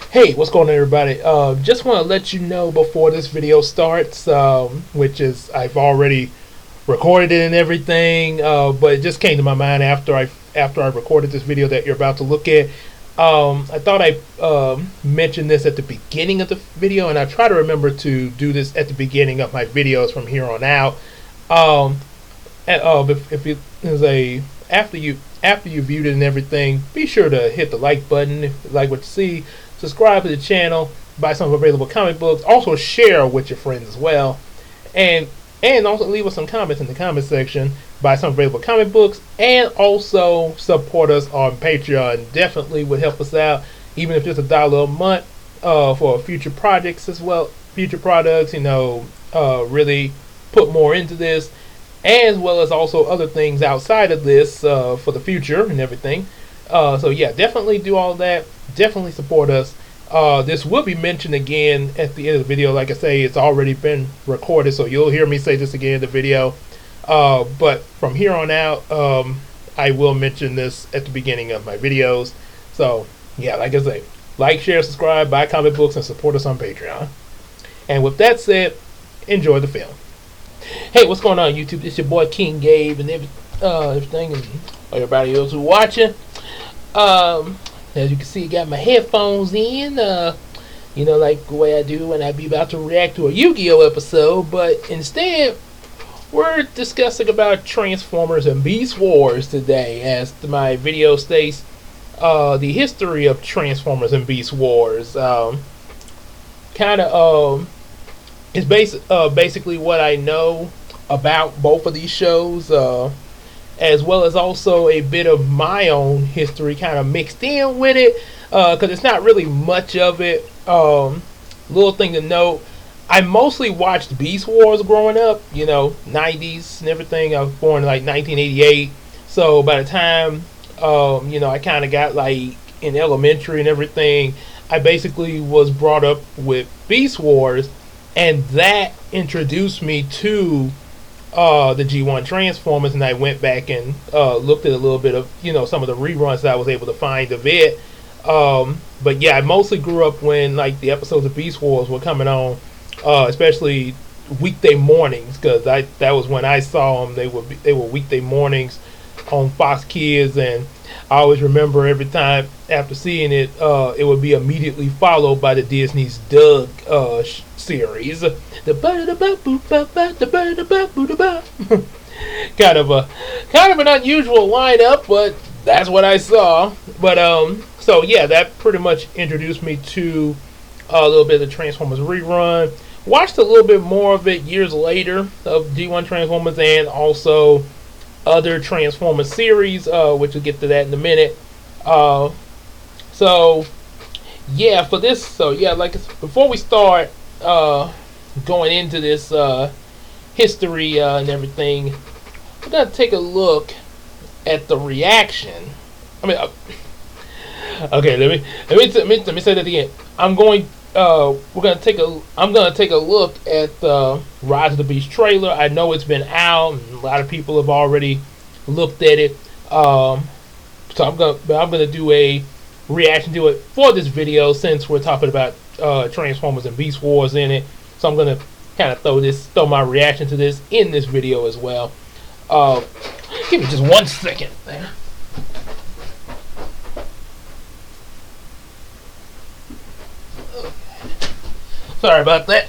Hey, what's going on, everybody? Just want to let you know before this video starts, which is I've already recorded it and everything, but it just came to my mind after I recorded this video that you're about to look at. I thought I mentioned this at the beginning of the video, and I try to remember to do this at the beginning of my videos from here on out. If you there's a after you viewed it and everything, be sure to hit the like button if you like what you see. Subscribe to the channel, buy some available comic books. Also share with your friends as well, and also leave us some comments in the comment section. Buy some available comic books, and also support us on Patreon. Definitely would help us out, even if just $1 a month for future projects as well. Future products, really put more into this, as well as also other things outside of this for the future and everything. So yeah, definitely do all that. Definitely support us. This will be mentioned again at the end of the video. Like I say, it's already been recorded, so you'll hear me say this again in the video. But from here on out, I will mention this at the beginning of my videos. So yeah, like I say, like, share, subscribe, buy comic books, and support us on Patreon. And with that said, enjoy the film. Hey, what's going on, YouTube? It's your boy King Gabe and everything, and everybody else who's watching. As you can see, I got my headphones in, like the way I do when I be about to react to a Yu-Gi-Oh episode, but instead, we're discussing about Transformers and Beast Wars today, as my video states, the history of Transformers and Beast Wars. It's basically what I know about both of these shows, as well as also a bit of my own history kind of mixed in with it, because it's not really much of it. Little thing to note, I mostly watched Beast Wars growing up, 90s and everything. I was born in like 1988, so by the time, I kind of got like in elementary and everything, I basically was brought up with Beast Wars, and that introduced me to the G1 Transformers, and I went back and looked at a little bit of some of the reruns that I was able to find of it. But yeah, I mostly grew up when like the episodes of Beast Wars were coming on, especially weekday mornings, because that was when I saw them. They were weekday mornings on Fox Kids, and I always remember every time after seeing it, it would be immediately followed by the Disney's Doug series. Kind of an unusual lineup, but that's what I saw. But so yeah, that pretty much introduced me to a little bit of the Transformers rerun. Watched a little bit more of it years later of G1 Transformers, and also other Transformers series, which we'll get to that in a minute. So yeah, for this, before we start going into this history and everything, we're gonna take a look at the reaction. Okay, let me say that again. I'm gonna take a look at the Rise of the Beast trailer. I know it's been out, and a lot of people have already looked at it. So I'm gonna do a reaction to it for this video, since we're talking about Transformers and Beast Wars in it. So I'm gonna kind of throw my reaction to this in this video as well. Give me just 1 second there. Sorry about that.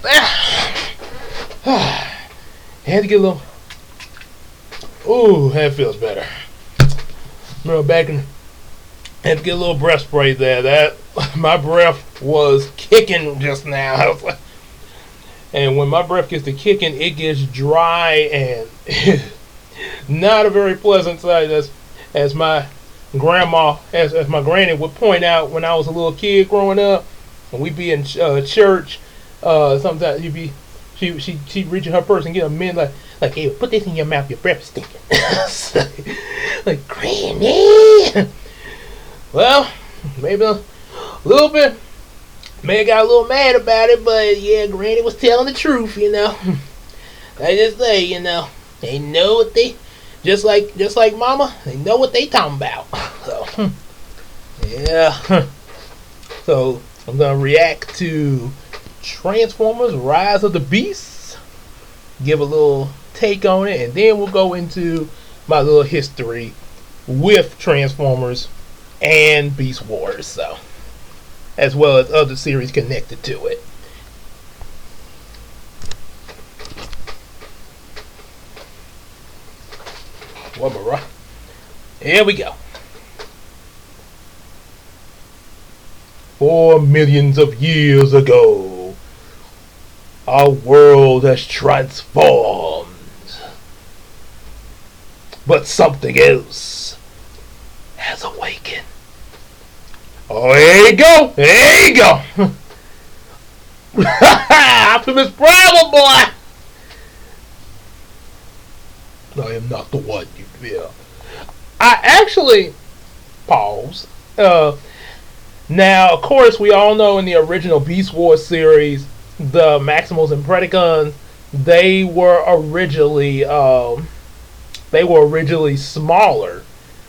Had to get a little. Ooh, that feels better. Remember back in. Had to get a little breath spray there. That my breath was kicking just now. I was like, and when my breath gets to kicking, it gets dry and not a very pleasant sight. As my grandma, as my granny would point out when I was a little kid growing up, and we'd be in church. Sometimes she'd reach in her purse and get a mint like, hey, put this in your mouth, your breath is stinking. Like, Granny. Well, maybe a little bit. May have got a little mad about it, but yeah, Granny was telling the truth, I just say, they know what they just like Mama, they know what they talking about. So yeah. So I'm gonna react to Transformers: Rise of the Beasts, give a little take on it, and then we'll go into my little history with Transformers and Beastwars, so as well as other series connected to it. One more. Here we go. 4 millions of years ago, our world has transformed. But something else has awakened. Oh, here you go. There you go. Optimus Prime, boy. I am not the one you fear. I actually pause. Now, of course, we all know in the original Beast Wars series, the Maximals and Predacons, they were originally smaller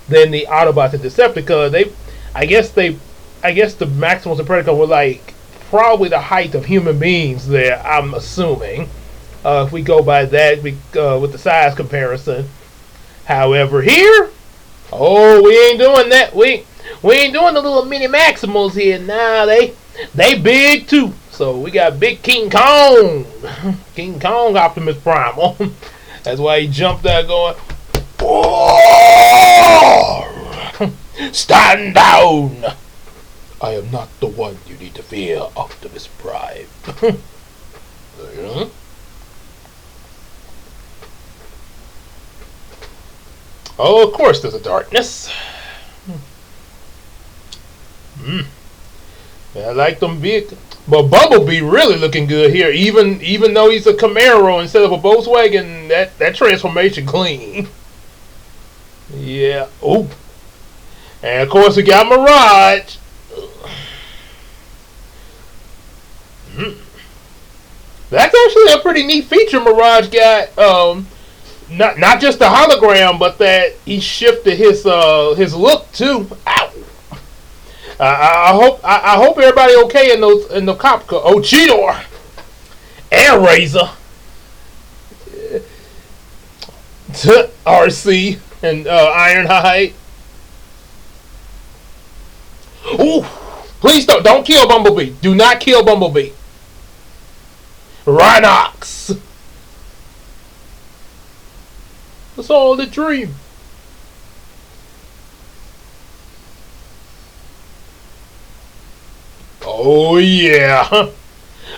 than the Autobots and Decepticons. I guess the Maximals and Predacons were like probably the height of human beings there, I'm assuming. If we go by that, with the size comparison. However, here, oh, we ain't doing that. We ain't doing the little mini Maximals here. Nah, they big too. So we got big King Kong. King Kong Optimus Prime. That's why he jumped out going, "Whoa! Stand down! I am not the one you need to fear, Optimus Prime." Oh, of course there's a darkness. I like them big. But Bumblebee really looking good here. Even though he's a Camaro instead of a Volkswagen, that transformation clean. Yeah. Oh. And of course we got Mirage. That's actually a pretty neat feature Mirage got. Not just the hologram, but that he shifted his look too. Ow! I hope everybody okay in the cop car. Oh, Cheetor, Air Razor, RC, and Ironhide. Ooh! Please don't kill Bumblebee. Do not kill Bumblebee. Rhinox. It's all a dream. Oh yeah,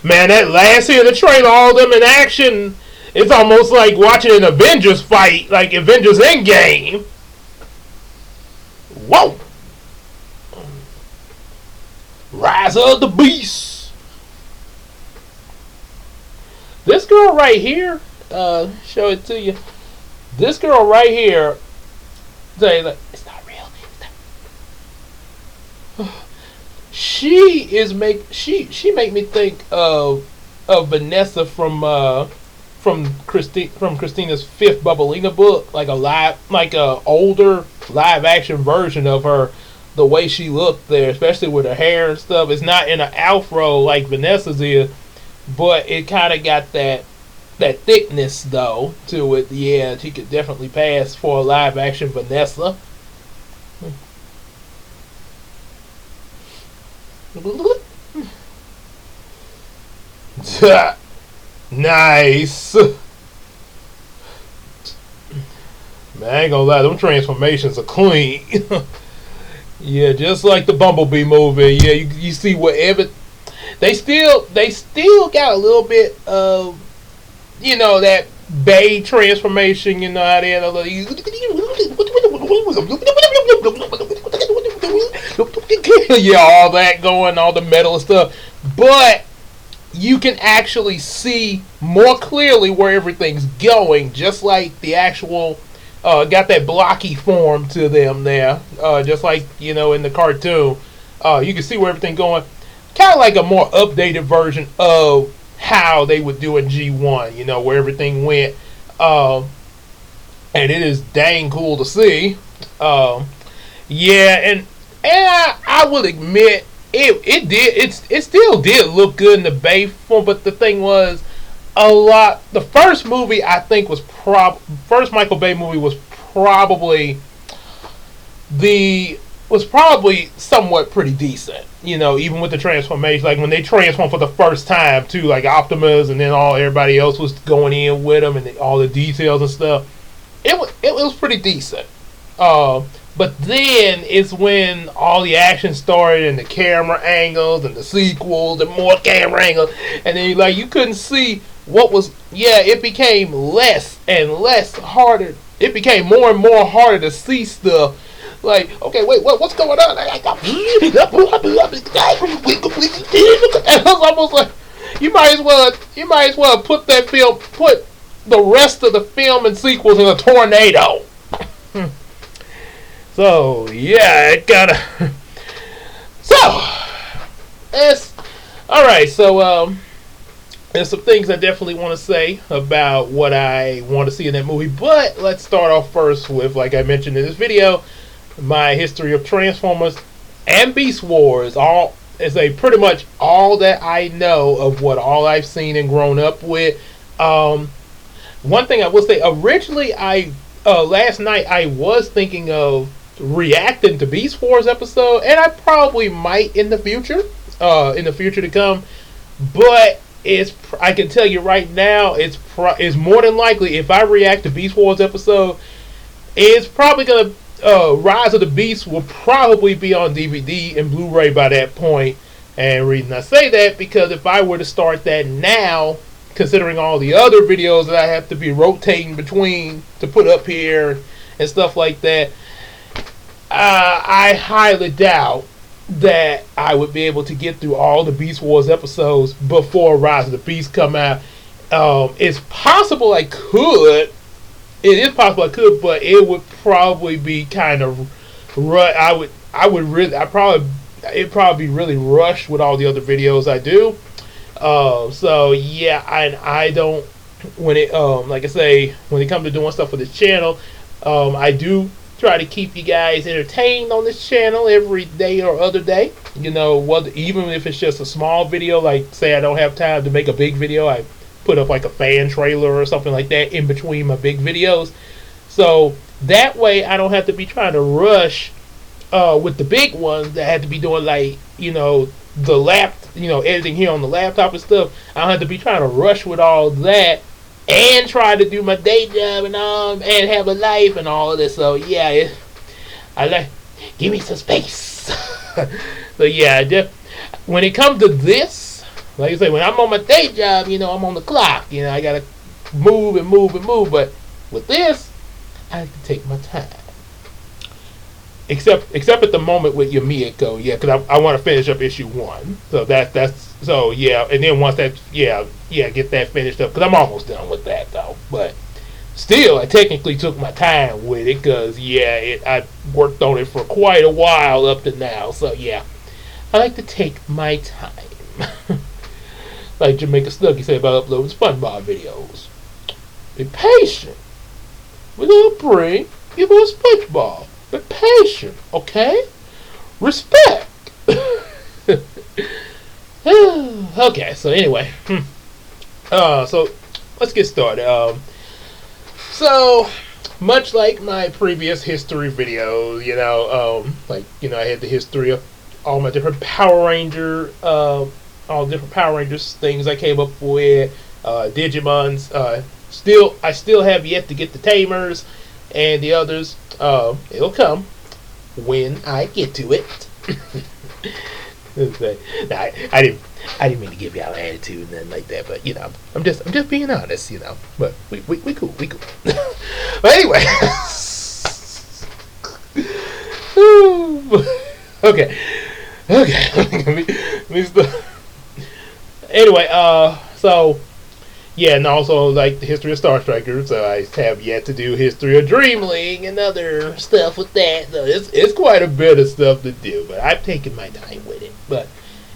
man! That last scene of the trailer, all them in action. It's almost like watching an Avengers fight, like Avengers Endgame. Whoa! Rise of the Beast. This girl right here, show it to you. This girl right here, say like, it's not real. It's not. She make me think of Vanessa from Christina's fifth Bubblina book, like a older live action version of her. The way she looked there, especially with her hair and stuff, it's not in an afro like Vanessa's is, but it kind of got that thickness though to it. Yeah, she could definitely pass for a live action Vanessa. Nice. Man, I ain't gonna lie, them transformations are clean. Yeah, just like the Bumblebee movie. Yeah, you see whatever they still got a little bit of, that Bay transformation. You know how they had a little, yeah, all that going, all the metal and stuff. But you can actually see more clearly where everything's going, just like the actual. Got that blocky form to them there, just like in the cartoon. You can see where everything's going, kind of like a more updated version of how they would do in G1. Where everything went, and it is dang cool to see. Yeah, and I will admit it still did look good in the Bay form, but the thing was, the first movie I think was first Michael Bay movie was probably somewhat pretty decent, even with the transformation, like when they transformed for the first time too, like Optimus, and then everybody else was going in with them, and all the details and stuff. It was pretty decent. But then it's when all the action started, and the camera angles, and the sequels, and more camera angles, and then you couldn't see what was. Yeah, it became less and less harder. It became more and more harder to see stuff. Like, okay, wait, what's going on? It was almost like you might as well put the rest of the film and sequels in a tornado. So yeah, it gotta. So it's all right. So there's some things I definitely want to say about what I want to see in that movie. But let's start off first with, like I mentioned in this video, my history of Transformers and Beast Wars. Pretty much all that I know of what all I've seen and grown up with. One thing I will say, originally last night I was thinking of reacting to Beast Wars episode, and I probably might in the future to come. But I can tell you right now, it's more than likely, if I react to Beast Wars episode, it's probably gonna Rise of the Beast will probably be on DVD and Blu-ray by that point. And the reason I say that, because if I were to start that now, considering all the other videos that I have to be rotating between to put up here and stuff like that, I highly doubt that I would be able to get through all the Beast Wars episodes before Rise of the Beast come out. It's possible I could. It is possible I could, but it would probably be kind of it'd probably be really rushed with all the other videos I do. So yeah, I don't, like I say, when it comes to doing stuff for this channel, I do try to keep you guys entertained on this channel every day or other day. Even if it's just a small video, like say I don't have time to make a big video, I put up like a fan trailer or something like that in between my big videos. So that way I don't have to be trying to rush with the big ones that I had to be doing, like, editing here on the laptop and stuff. I don't have to be trying to rush with all that and try to do my day job and have a life and all of this. So yeah, give me some space. So yeah, when it comes to this, like I say, when I'm on my day job, I'm on the clock. I gotta move and move and move. But with this, I have to take my time. Except at the moment with your Miyako, yeah, because I want to finish up issue 1. So so yeah, and then once that, get that finished up, because I'm almost done with that though. But still, I technically took my time with it, because I worked on it for quite a while up to now. So yeah, I like to take my time. Like Jamaica Snuggie said about uploading SpongeBob videos. Be patient. We're gonna bring you more SpongeBob. Be patient, okay? Respect. Okay, so anyway, so let's get started. So much like my previous history videos, I had the history of all my different Power Rangers things I came up with, Digimons. I still have yet to get the Tamers and the others. It'll come when I get to it. I didn't mean to give y'all an attitude and nothing like that, but I'm just being honest, But we cool. But anyway, okay. Let me stop. Anyway, so yeah, and also like the history of Star Strikers. I have yet to do history of Dreamling and other stuff with that. So it's quite a bit of stuff to do, but I've taken my time with it. But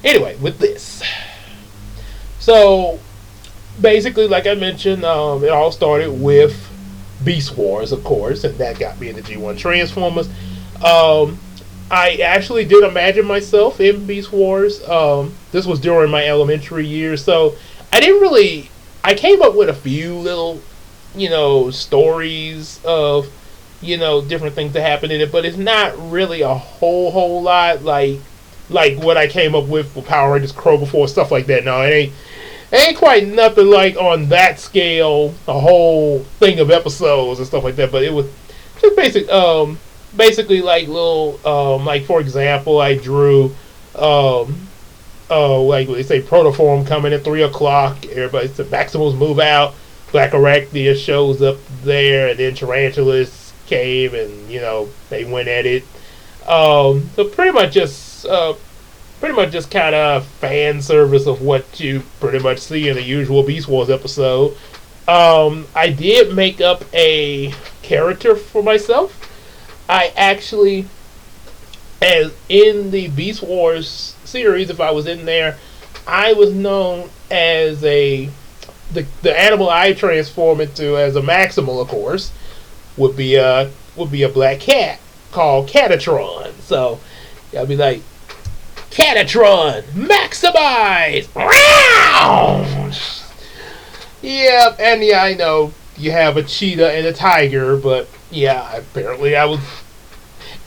anyway, with this, so basically, like I mentioned, it all started with Beast Wars, of course, and that got me into G1 Transformers. I actually did imagine myself in Beast Wars. This was during my elementary years, so I didn't really. I came up with a few little, stories of, different things that happened in it, but it's not really a whole lot like what I came up with for Power Rangers, Kroger Force, stuff like that. No, it ain't quite nothing like on that scale, a whole thing of episodes and stuff like that. But it was just basically like little, like for example, I drew, like they say, Protoform coming at 3 o'clock. Everybody said Maximals move out. Black Arachnia shows up there, and then Tarantulas came, and they went at it. So pretty much just kind of fan service of what you pretty much see in the usual Beast Wars episode. I did make up a character for myself. I actually, as in the Beast Wars series, if I was in there, I was known as the animal I transform into as a Maximal, of course, would be a black cat called Catatron. So I'd be like, Catatron, maximize! Yeah, and yeah, I know you have a cheetah and a tiger, but yeah, apparently I was.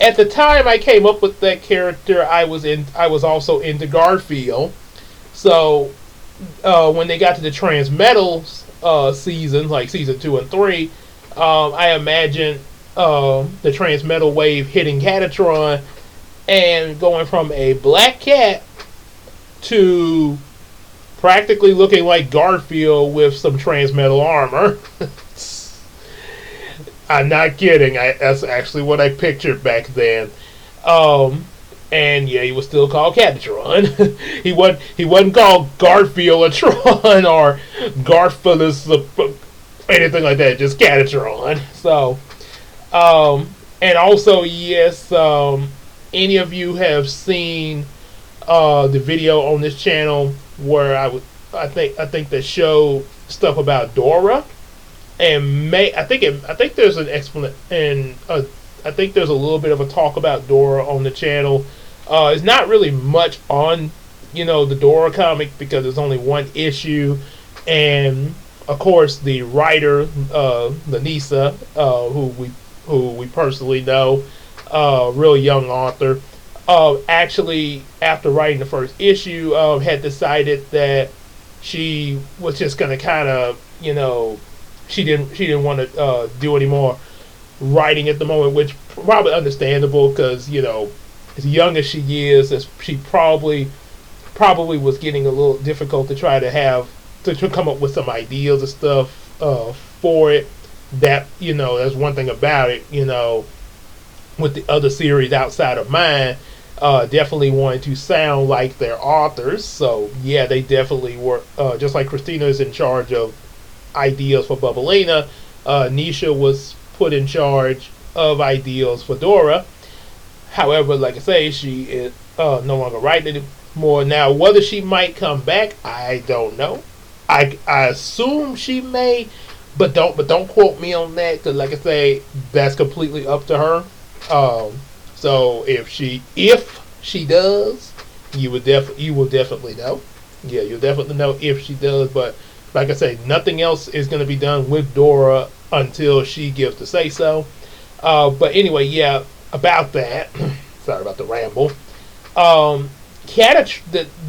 At the time I came up with that character, I was also into Garfield. So when they got to the Transmetals seasons, like season 2 and 3, I imagined the Transmetal wave hitting Catatron and going from a black cat to practically looking like Garfield with some Transmetal armor. I'm not kidding. That's actually what I pictured back then. And yeah, he was still called Catatron. he wasn't called Garfield-atron or Garfulus, anything like that. Just Catatron. So, and also yes, any of you have seen the video on this channel where I think they show stuff about Dora, and I think there's an explanation, and I think there's a little bit of a talk about Dora on the channel. It's not really much on the Dora comic because there's only one issue, and of course the writer, Lanisa, who we personally know, real young author, actually after writing the first issue, had decided that she was just gonna kind of she didn't want to do any more writing at the moment, which probably understandable because as young as she is, she probably was getting a little difficult to try to come up with some ideas and stuff for it. That that's one thing about it. With the other series outside of mine, definitely wanting to sound like their authors. So yeah, they definitely were. Just like Christina is in charge of ideas for Bubblina, Nisha was put in charge of ideas for Dora. However, like I say, she is no longer writing anymore. Now, whether she might come back, I don't know. I assume she may, but don't quote me on that, because like I say, that's completely up to her. So if she does, you will definitely know. Yeah, you'll definitely know if she does. But like I say, nothing else is going to be done with Dora until she gives the say so. But anyway, yeah, about that. Sorry about the ramble. The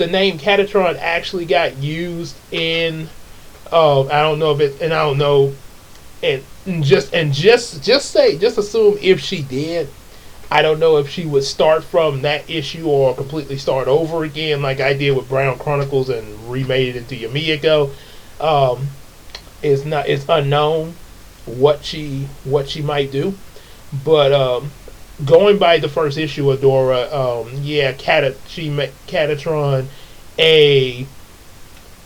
name Catatron actually got used in. I don't know if it, and I don't know, and just assume if she did. I don't know if she would start from that issue or completely start over again, like I did with Brown Chronicles and remade it into Yumiko. It's unknown what she might do, but going by the first issue of Dora, she made Catatron a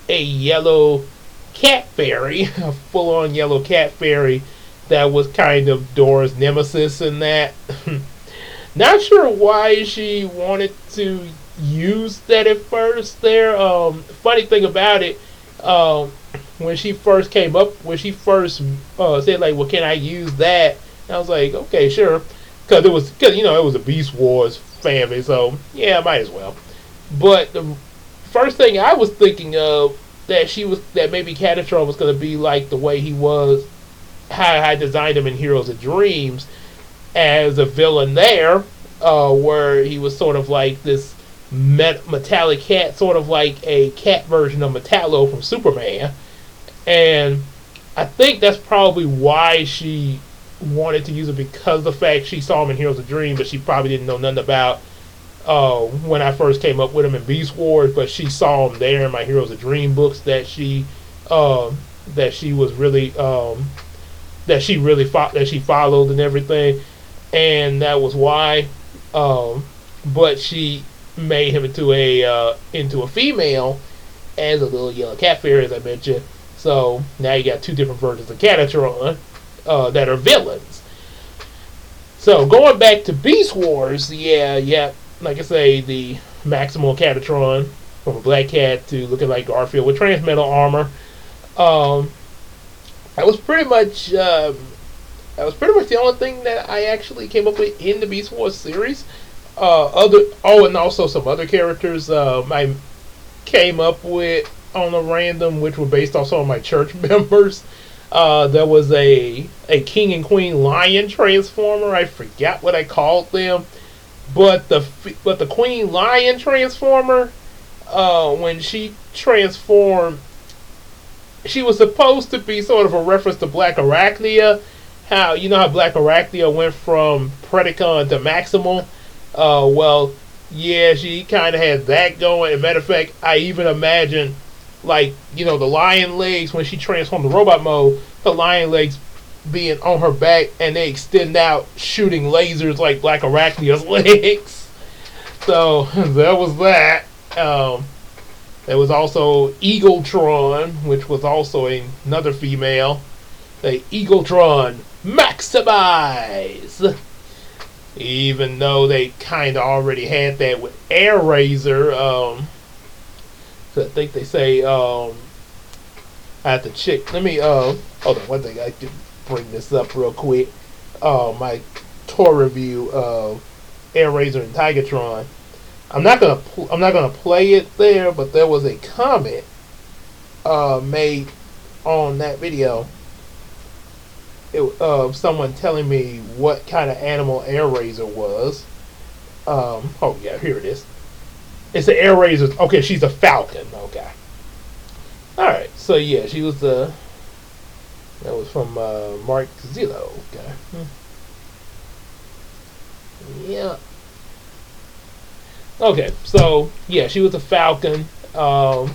yellow cat fairy, a full-on yellow cat fairy that was kind of Dora's nemesis in that. Not sure why she wanted to use that at first there. Funny thing about it, when she first said like, well, can I use that? And I was like, okay, sure. Because it was a Beast Wars family, so yeah, might as well. But the first thing I was thinking of that maybe Catatron was going to be like the way he was, how I designed him in Heroes of Dreams as a villain there, where he was sort of like this metallic cat, sort of like a cat version of Metallo from Superman. And I think that's probably why she wanted to use it, because of the fact she saw him in Heroes of Dream, but she probably didn't know nothing about when I first came up with him in Beast Wars. But she saw him there in my Heroes of Dream books that she was really that she followed and everything, and that was why. But she made him into a female as a little yellow cat fairy, as I mentioned. So now you got two different versions of Catatron that are villains. So going back to Beast Wars, yeah, like I say, the Maximal Catatron from a black cat to looking like Garfield with transmetal armor. That was pretty much the only thing that I actually came up with in the Beast Wars series. And also some other characters I came up with on a random, which were based off some of my church members. There was a King and Queen Lion Transformer. I forgot what I called them, but the Queen Lion Transformer, when she transformed, she was supposed to be sort of a reference to Black Arachnia. How Black Arachnia went from Predacon to Maximal. Well, yeah, she kind of had that going. As a matter of fact, I even imagine, like, the lion legs, when she transformed to robot mode, the lion legs being on her back and they extend out, shooting lasers like Black Arachnia's legs. So that was that. There was also Eagletron, which was also another female. The Eagletron Maximize. Even though they kind of already had that with Air Razor. So I think they say, I have to check. Let me, hold on one thing. I can bring this up real quick. My tour review of Air Razor and Tigatron. I'm not gonna play it there, but there was a comment made on that video of someone telling me what kind of animal Air Razor was. Oh yeah, here it is. It's an Air Razor. Okay, she's a falcon. Okay. All right. So yeah, she was that was from Mark Zillow. Okay. Yeah. Okay, so yeah, she was a falcon. So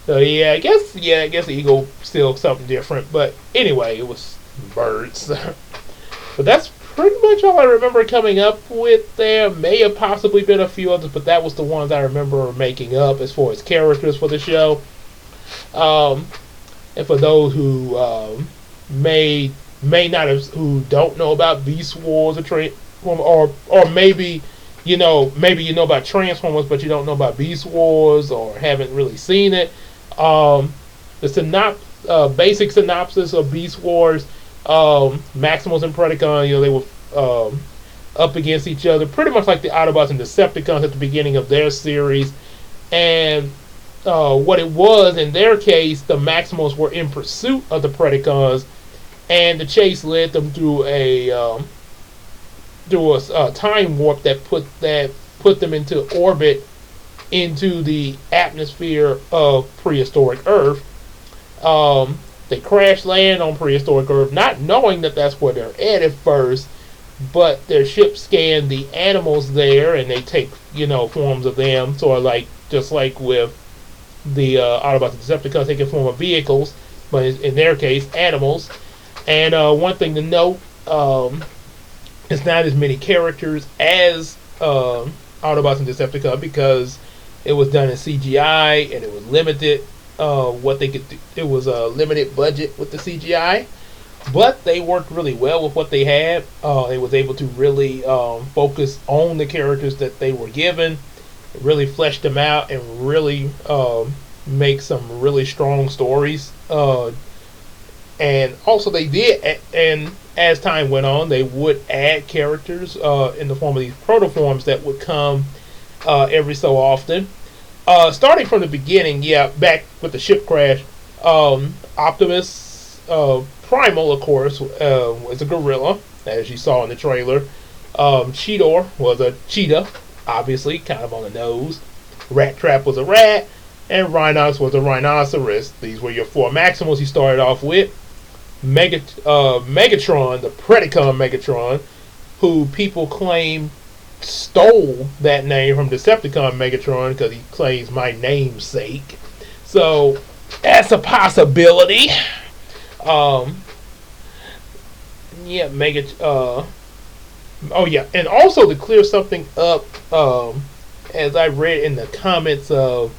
yeah, I guess the eagle still something different, but anyway, it was birds. But that's pretty much all I remember coming up with. There may have possibly been a few others, but that was the ones I remember making up as far as characters for the show. And for those who may not have, who don't know about Beast Wars or maybe you know about Transformers, but you don't know about Beast Wars or haven't really seen it. The basic synopsis of Beast Wars: Maximals and Predacon, they were up against each other, pretty much like the Autobots and Decepticons at the beginning of their series. And what it was in their case, the Maximals were in pursuit of the Predacons, and the chase led them through a time warp that put them into orbit into the atmosphere of prehistoric Earth. They crash land on prehistoric Earth, not knowing that that's where they're at first, but their ship scanned the animals there, and they take forms of them, sort of like just like with the Autobots and Decepticons, they can form of vehicles, but in their case, animals. And one thing to note, it's not as many characters as Autobots and Decepticons because it was done in CGI and it was limited. What they could do, it was a limited budget with the CGI, but they worked really well with what they had. They was able to really focus on the characters that they were given, really flesh them out, and really make some really strong stories And also they did, and as time went on, they would add characters in the form of these protoforms that would come every so often. Starting from the beginning, yeah, back with the ship crash, Optimus Primal, of course, was a gorilla, as you saw in the trailer. Cheetor was a cheetah, obviously, kind of on the nose. Rat Trap was a rat, and Rhinox was a rhinoceros. These were your four Maximals you started off with. Megatron, the Predacon Megatron, who people claim stole that name from Decepticon Megatron because he claims my namesake. So that's a possibility. Yeah, oh yeah, and also to clear something up, as I read in the comments of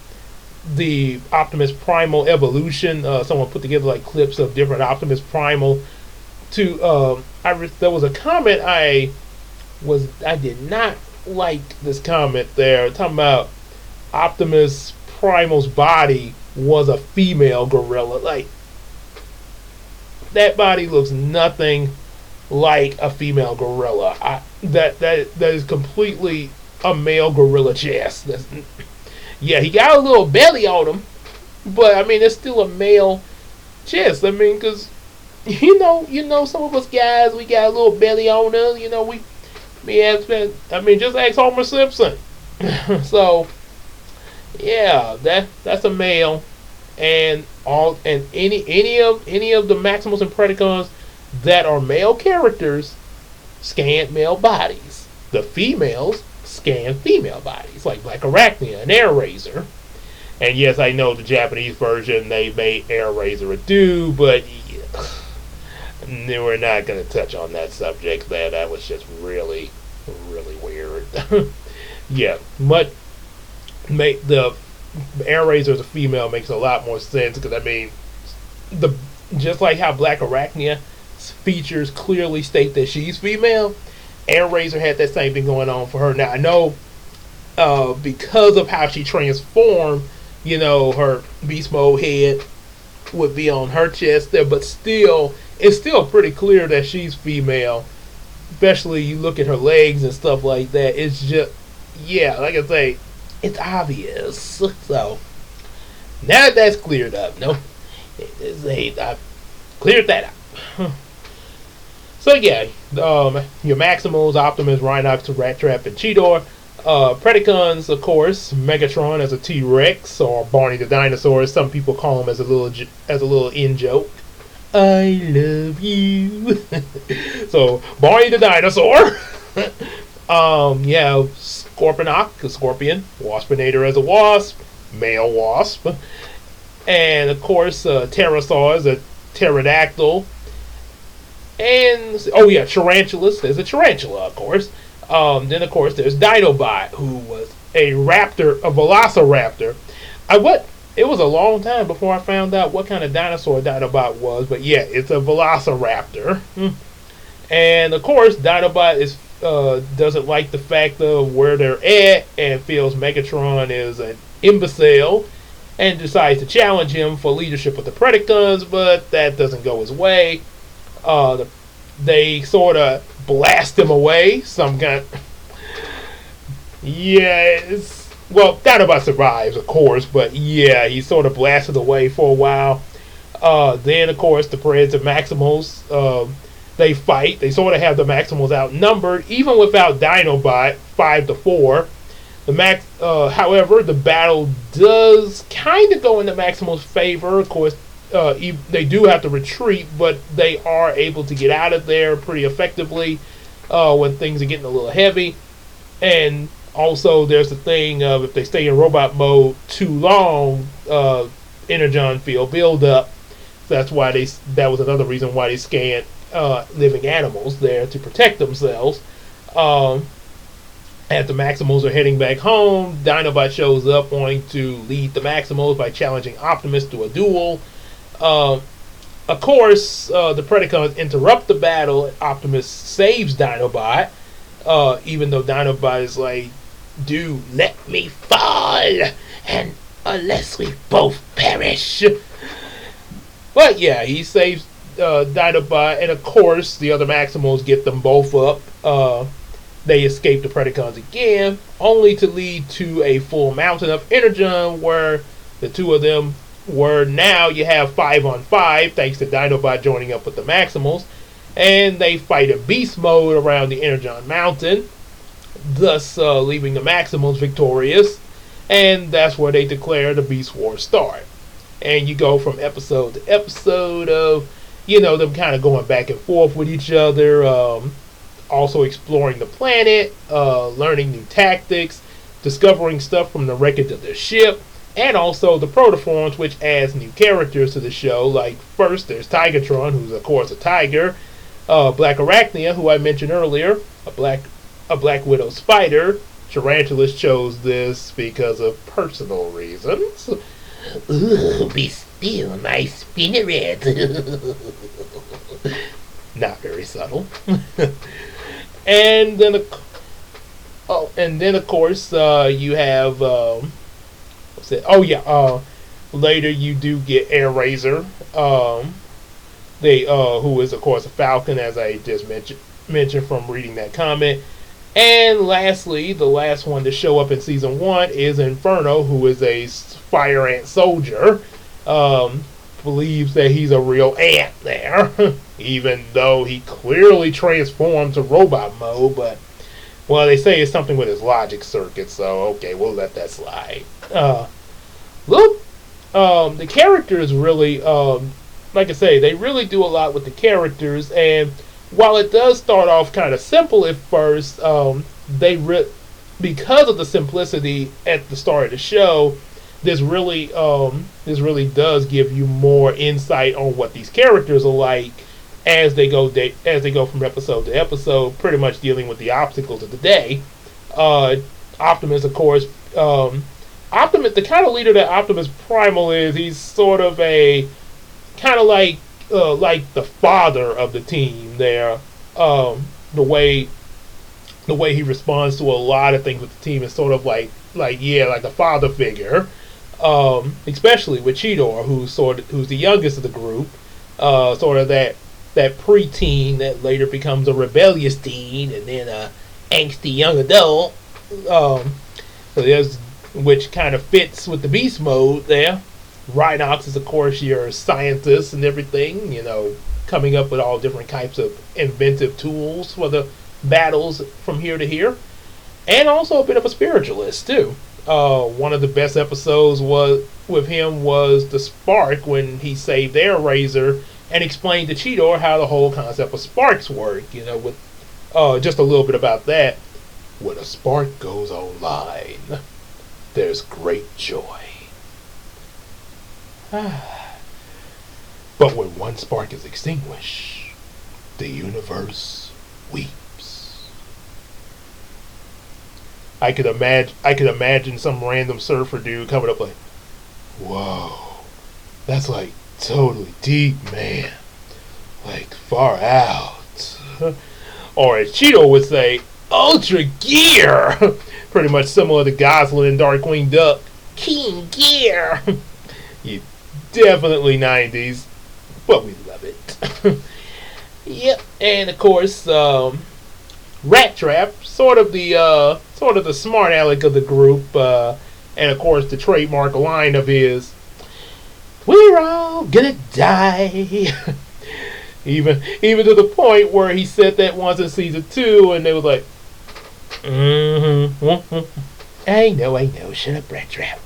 the Optimus Primal evolution, someone put together like clips of different Optimus Primal. There was a comment I did not like this comment there, talking about Optimus Primal's body was a female gorilla. Like, that body looks nothing like a female gorilla. That is completely a male gorilla chest. Yeah, he got a little belly on him, but I mean, it's still a male chest. I mean, because you know, some of us guys, we got a little belly on us. You know, just ask Homer Simpson. So, yeah, that's a male, and any of the Maximals and Predacons that are male characters scan male bodies. The females scan female bodies, like Black Arachnia and Air Razor. And yes, I know the Japanese version, they made Air Razor a dude, but we're not going to touch on that subject there. That was just really, really weird. Yeah, but make the Air Razor as a female makes a lot more sense, because I mean, just like how Black Arachnia features clearly state that she's female, Air Razor had that same thing going on for her. Now I know because of how she transformed, you know, her beast mode head would be on her chest there, but still, it's still pretty clear that she's female. Especially you look at her legs and stuff like that. It's just, yeah, like I say, it's obvious. So now that that's cleared up, I cleared that up. So yeah, your Maximals, Optimus, Rhinox, Rat Trap, and Cheetor. Predacons, of course, Megatron as a T-Rex, or Barney the Dinosaur, as some people call him as a little in-joke. I love you. So Barney the Dinosaur. Yeah, Scorponok, a scorpion. Waspinator as a wasp, male wasp. And of course, Pterosaur as a pterodactyl. And, oh yeah, Tarantulas. There's a tarantula, of course. Then, of course, there's Dinobot, who was a raptor, a velociraptor. It was a long time before I found out what kind of dinosaur Dinobot was, but yeah, it's a velociraptor. And, of course, Dinobot doesn't like the fact of where they're at and feels Megatron is an imbecile and decides to challenge him for leadership of the Predacons, but that doesn't go his way. They sort of blast him away. Well, Dinobot survives, of course, but yeah, he's sort of blasted away for a while. Then, of course, the Preds and Maximals, they fight. They sort of have the Maximals outnumbered, even without Dinobot, 5-4. However, the battle does kind of go in the Maximals' favor. Of course, they do have to retreat, but they are able to get out of there pretty effectively when things are getting a little heavy. And also, there's the thing of if they stay in robot mode too long, energon field buildup. So that's why that was another reason why they scanned living animals there to protect themselves. As the Maximals are heading back home, Dinobot shows up wanting to lead the Maximals by challenging Optimus to a duel. Of course, the Predacons interrupt the battle. Optimus saves Dinobot, even though Dinobot is like, "Dude, let me fall, and unless we both perish." But yeah, he saves Dinobot, and of course the other Maximals get them both up. They escape the Predacons again, only to lead to a full mountain of Energon where the two of them were. Now you have 5-on-5 thanks to Dinobot joining up with the Maximals, and they fight a beast mode around the Energon mountain, thus leaving the Maximals victorious, and that's where they declare the Beastwars start. And you go from episode to episode of, them kind of going back and forth with each other, also exploring the planet, learning new tactics, discovering stuff from the wreckage of their ship, and also the Protoforms, which adds new characters to the show. Like, first, there's Tigatron, who's, of course, a tiger, Black Arachnia, who I mentioned earlier, a Black Widow spider. Tarantulas chose this because of personal reasons. Ooh, be still, my spinneret. Not very subtle. And then, of course, you have what's it? Oh yeah. Later, you do get Air Razor. Who is of course a Falcon, as I just mentioned from reading that comment. And lastly, the last one to show up in season 1 is Inferno, who is a fire ant soldier. Believes that he's a real ant there, even though he clearly transformed to robot mode. But, well, they say it's something with his logic circuit, so okay, we'll let that slide. The characters really, like I say, they really do a lot with the characters, and while it does start off kind of simple at first, because of the simplicity at the start of the show, this really does give you more insight on what these characters are like as they go from episode to episode, pretty much dealing with the obstacles of the day. Optimus, of course, Optimus, the kind of leader that Optimus Primal is, he's sort of a kind of like the father of the team there. The way he responds to a lot of things with the team is sort of like a father figure. Especially with Cheetor, who's the youngest of the group, sort of that preteen that later becomes a rebellious teen and then a angsty young adult. Which kind of fits with the beast mode there. Rhinox is, of course, your scientist and everything, coming up with all different types of inventive tools for the battles from here to here. And also a bit of a spiritualist, too. One of the best episodes with him was the Spark, when he saved Air Razor and explained to Cheetor how the whole concept of sparks work, with just a little bit about that. When a spark goes online, there's great joy. But when one spark is extinguished, the universe weeps. I could imagine some random surfer dude coming up like, whoa, that's like totally deep, man. Like far out. Or as Cheetor would say, Ultra Gear! Pretty much similar to Goslin and Darkwing Duck. King Gear! You definitely 90s, but we love it. Yep, and of course, Rat Trap, sort of the smart aleck of the group, and of course the trademark line of his, "We're all gonna die." even to the point where he said that once in season 2, and they was like, I know, shut up, Rat Trap.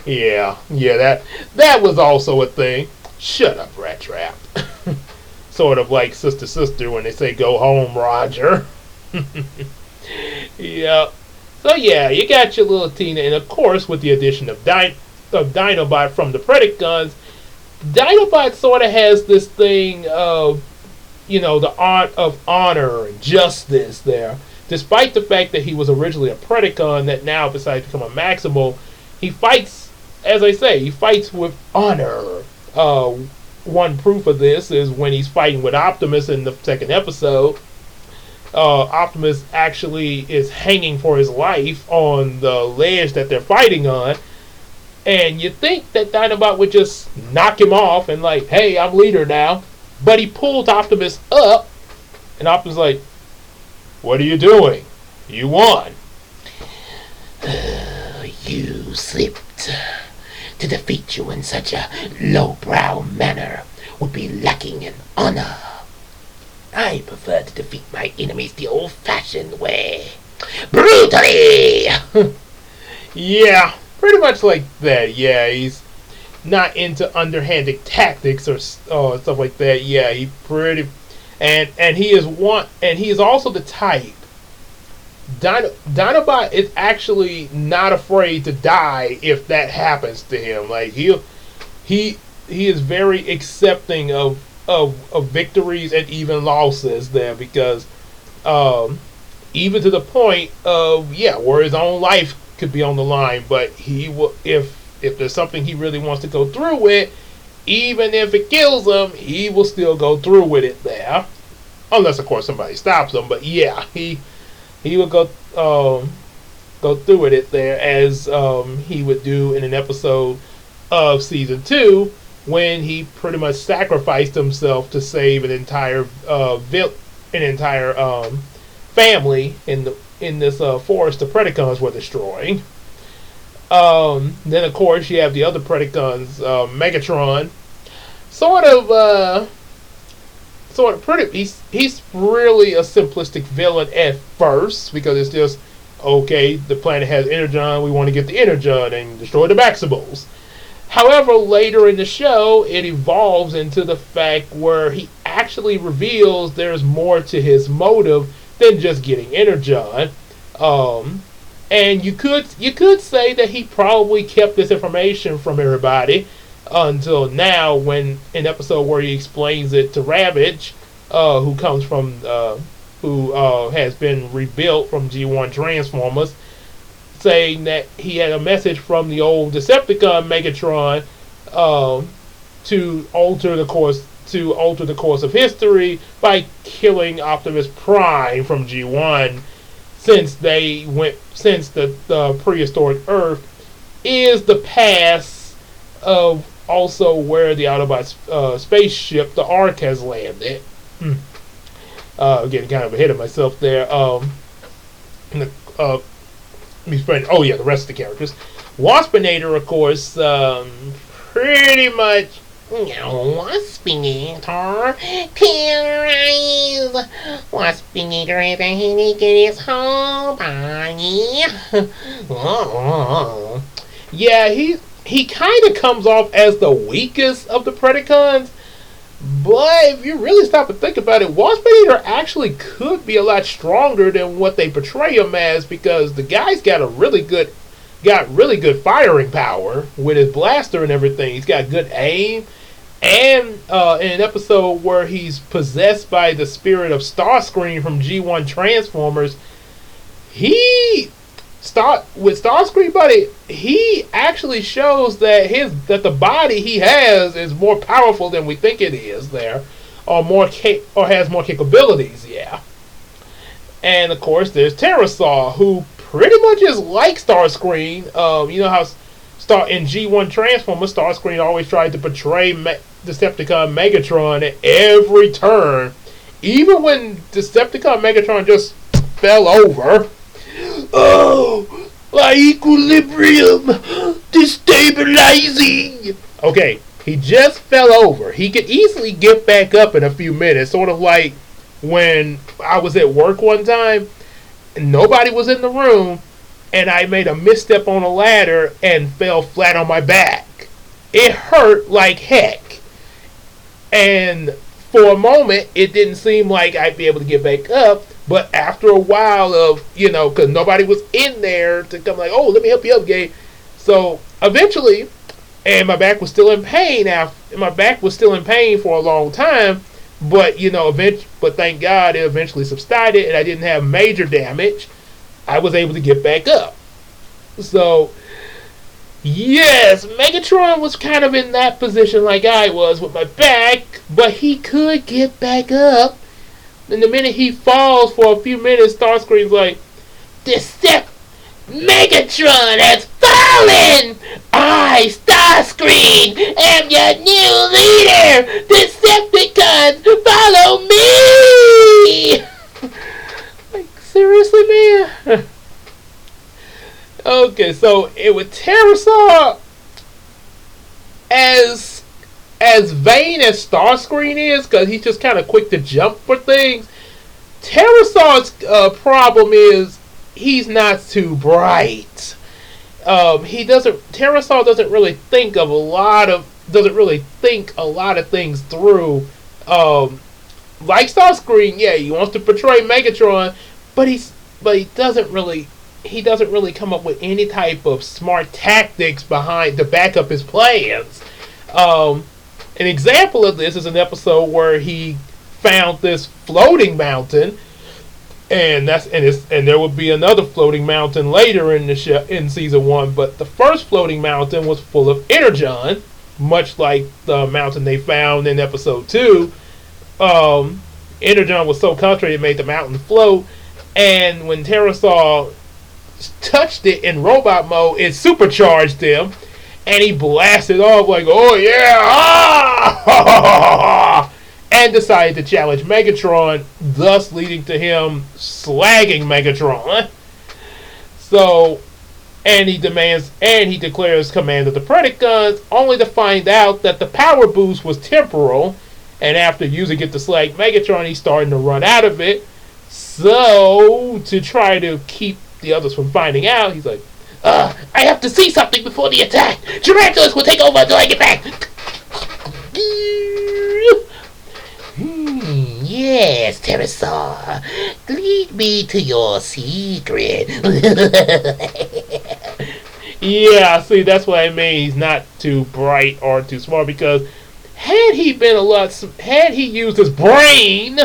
yeah, that was also a thing. Shut up, Rat Trap. Sort of like Sister when they say, go home, Roger. Yeah. So yeah, you got your little Tina, and of course with the addition of Dinobot from the Predacons, Dinobot sort of has this thing of, the art of honor and justice there. Despite the fact that he was originally a Predacon that now decided to become a Maximal, he fights, as I say, he fights with honor. One proof of this is when he's fighting with Optimus in the second episode. Optimus actually is hanging for his life on the ledge that they're fighting on. And you think that Dinobot would just knock him off and like, hey, I'm leader now. But he pulls Optimus up, and Optimus is like, "What are you doing? You won." You slipped. To defeat you in such a lowbrow manner would be lacking in honor. I prefer to defeat my enemies the old-fashioned way. Brutally! Yeah, pretty much like that. Yeah, he's not into underhanded tactics or stuff like that. Yeah, he pretty and he is also the type. Dinobot is actually not afraid to die if that happens to him. Like he is very accepting of victories and even losses there, because even to the point of where his own life could be on the line, but he will, if there's something he really wants to go through with, even if it kills him, he will still go through with it there, unless of course somebody stops him. But yeah, he will go through with it there, as he would do in an episode of season 2, when he pretty much sacrificed himself to save an entire family in this forest the Predacons were destroying. Then of course you have the other Predacons, Megatron, sort of pretty. He's really a simplistic villain at first, because it's just, okay, the planet has Energon, we want to get the Energon and destroy the Maximals. However, later in the show, it evolves into the fact where he actually reveals there's more to his motive than just getting Energon. And you could say that he probably kept this information from everybody until now, when an episode where he explains it to Ravage, who comes from who has been rebuilt from G1 Transformers, saying that he had a message from the old Decepticon Megatron to alter the course of history by killing Optimus Prime from G1, since the prehistoric Earth is the past of also where the Autobot spaceship, the Ark, has landed. Getting kind of ahead of myself there. The rest of the characters. Waspinator, of course, pretty much. Waspinator, terrorize! Waspinator has a headache in his whole body. Yeah, he kind of comes off as the weakest of the Predacons, but if you really stop and think about it, Waspinator actually could be a lot stronger than what they portray him as, because the guy's got really good firing power with his blaster and everything. He's got good aim. And in an episode where he's possessed by the spirit of Starscream from G1 Transformers, with Starscream Buddy, he actually shows that the body he has is more powerful than we think it is there, or has more capabilities. Yeah. And of course, there's Pterosaur, who pretty much is like Starscream. You know how in G1 Transformers, Starscream always tried to portray Decepticon Megatron at every turn, even when Decepticon Megatron just fell over. Oh, my equilibrium destabilizing. Okay, he just fell over. He could easily get back up in a few minutes, sort of like when I was at work one time and nobody was in the room, and I made a misstep on a ladder and fell flat on my back. It hurt like heck. And for a moment, it didn't seem like I'd be able to get back up. But after a while of, because nobody was in there to come like, oh, let me help you up, Gabe. So eventually, and my back was still in pain for a long time. But, but thank God it eventually subsided and I didn't have major damage. I was able to get back up. So, yes, Megatron was kind of in that position like I was with my back, but he could get back up. And the minute he falls for a few minutes, Starscream's like, Megatron has fallen! I, Starscream, am your new leader! Decepticons Follow me! Like, seriously, man? Okay, so it with Pterosaur, as vain as Starscream is, because he's just kind of quick to jump for things, Pterosaur's problem is he's not too bright. Pterosaur doesn't really think a lot of things through. Like Starscream, yeah, he wants to portray Megatron, but he doesn't really come up with any type of smart tactics behind to back up his plans. An example of this is an episode where he found this floating mountain, and there would be another floating mountain later in the show, in season 1. But the first floating mountain was full of energon, much like the mountain they found in episode 2. Energon was so concentrated it made the mountain float, and when Pterosaur touched it in robot mode, it supercharged him, and he blasted off like, "Oh yeah!" Ah! And decided to challenge Megatron, thus leading to him slagging Megatron. So, and he declares command of the Predacons, only to find out that the power boost was temporal, and after using it to slag Megatron, he's starting to run out of it. So, to try to keep the others from finding out, he's like, I have to see something before the attack. Tarantulas will take over until I get back. Yes, Pterosaur. Lead me to your secret. yeah, see, that's what I mean. He's not too bright or too smart, because had he used his brain,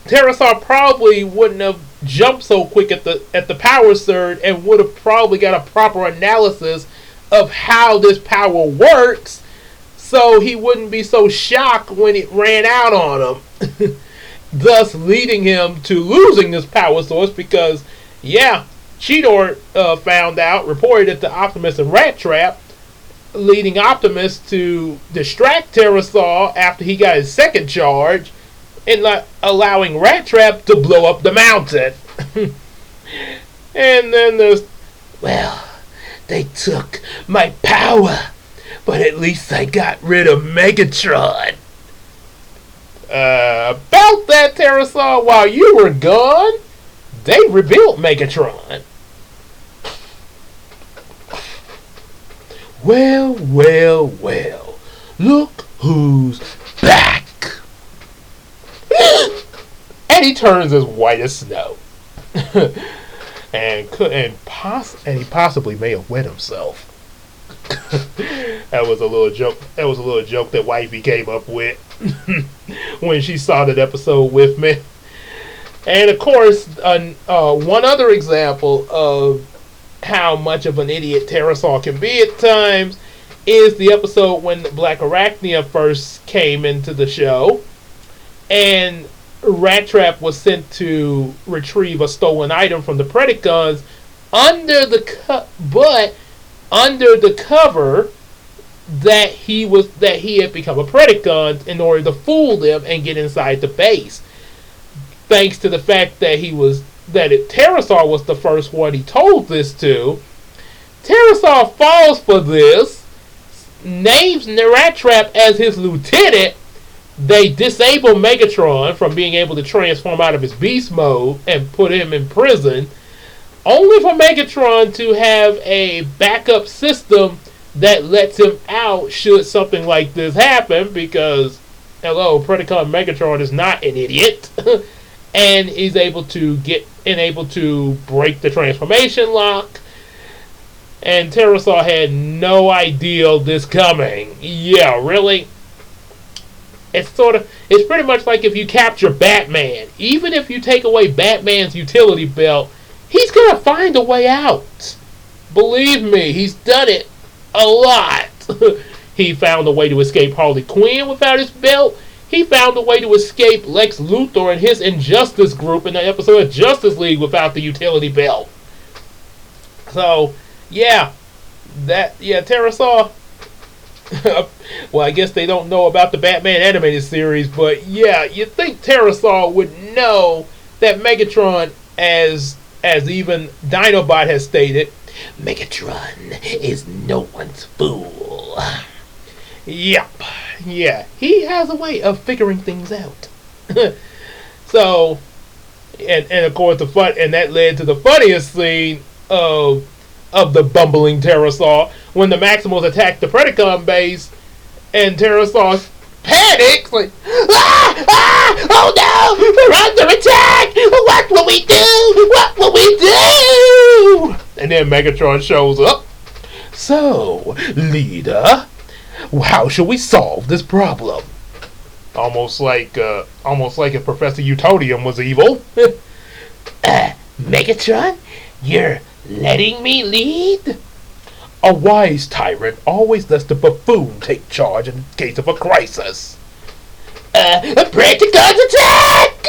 Pterosaur probably wouldn't have jumped so quick at the power surge, and would have probably got a proper analysis of how this power works, so he wouldn't be so shocked when it ran out on him, thus leading him to losing this power source. Because, yeah, Cheetor reported it to Optimus and Rat Trap, leading Optimus to distract Pterosaur after he got his second charge, and allowing Rat Trap to blow up the mountain. And then there's... Well, they took my power, but at least I got rid of Megatron. About that, Pterosaur, while you were gone, they rebuilt Megatron. Well, well, well. Look who's back. And he turns as white as snow. and he possibly may have wet himself. That was a little joke that Wifey came up with when she saw that episode with me. And of course, one other example of how much of an idiot Pterosaur can be at times is the episode when the Black Arachnia first came into the show, and Rat Trap was sent to retrieve a stolen item from the Predacons under the cover that he had become a Predacon in order to fool them and get inside the base. Thanks to the fact that Pterosaur was the first one he told this to, Pterosaur falls for this, names Rat Trap as his lieutenant. They disable Megatron from being able to transform out of his beast mode and put him in prison, only for Megatron to have a backup system that lets him out should something like this happen, because, hello, Predacon Megatron is not an idiot, and is able to break the transformation lock. And Pterosaur had no idea this coming. Yeah, really? It's pretty much like if you capture Batman. Even if you take away Batman's utility belt, he's gonna find a way out. Believe me, he's done it a lot. He found a way to escape Harley Quinn without his belt. He found a way to escape Lex Luthor and his Injustice group in the episode of Justice League without the utility belt. So, Pterosaur, Well, I guess they don't know about the Batman animated series, but yeah, you'd think Pterosaur would know that Megatron, as even Dinobot has stated, Megatron is no one's fool. yep, yeah, he has a way of figuring things out. So, and of course and that led to the funniest scene of the bumbling Pterosaur when the Maximals attacked the Predacon base, and Pterosaur panics like, Oh no! We're under attack! What will we do? What will we do? and then Megatron shows up. So, leader, how shall we solve this problem? Almost like if Professor Utonium was evil. Megatron? You're letting me lead? A wise tyrant always lets the buffoon take charge in case of a crisis. Predacons attack!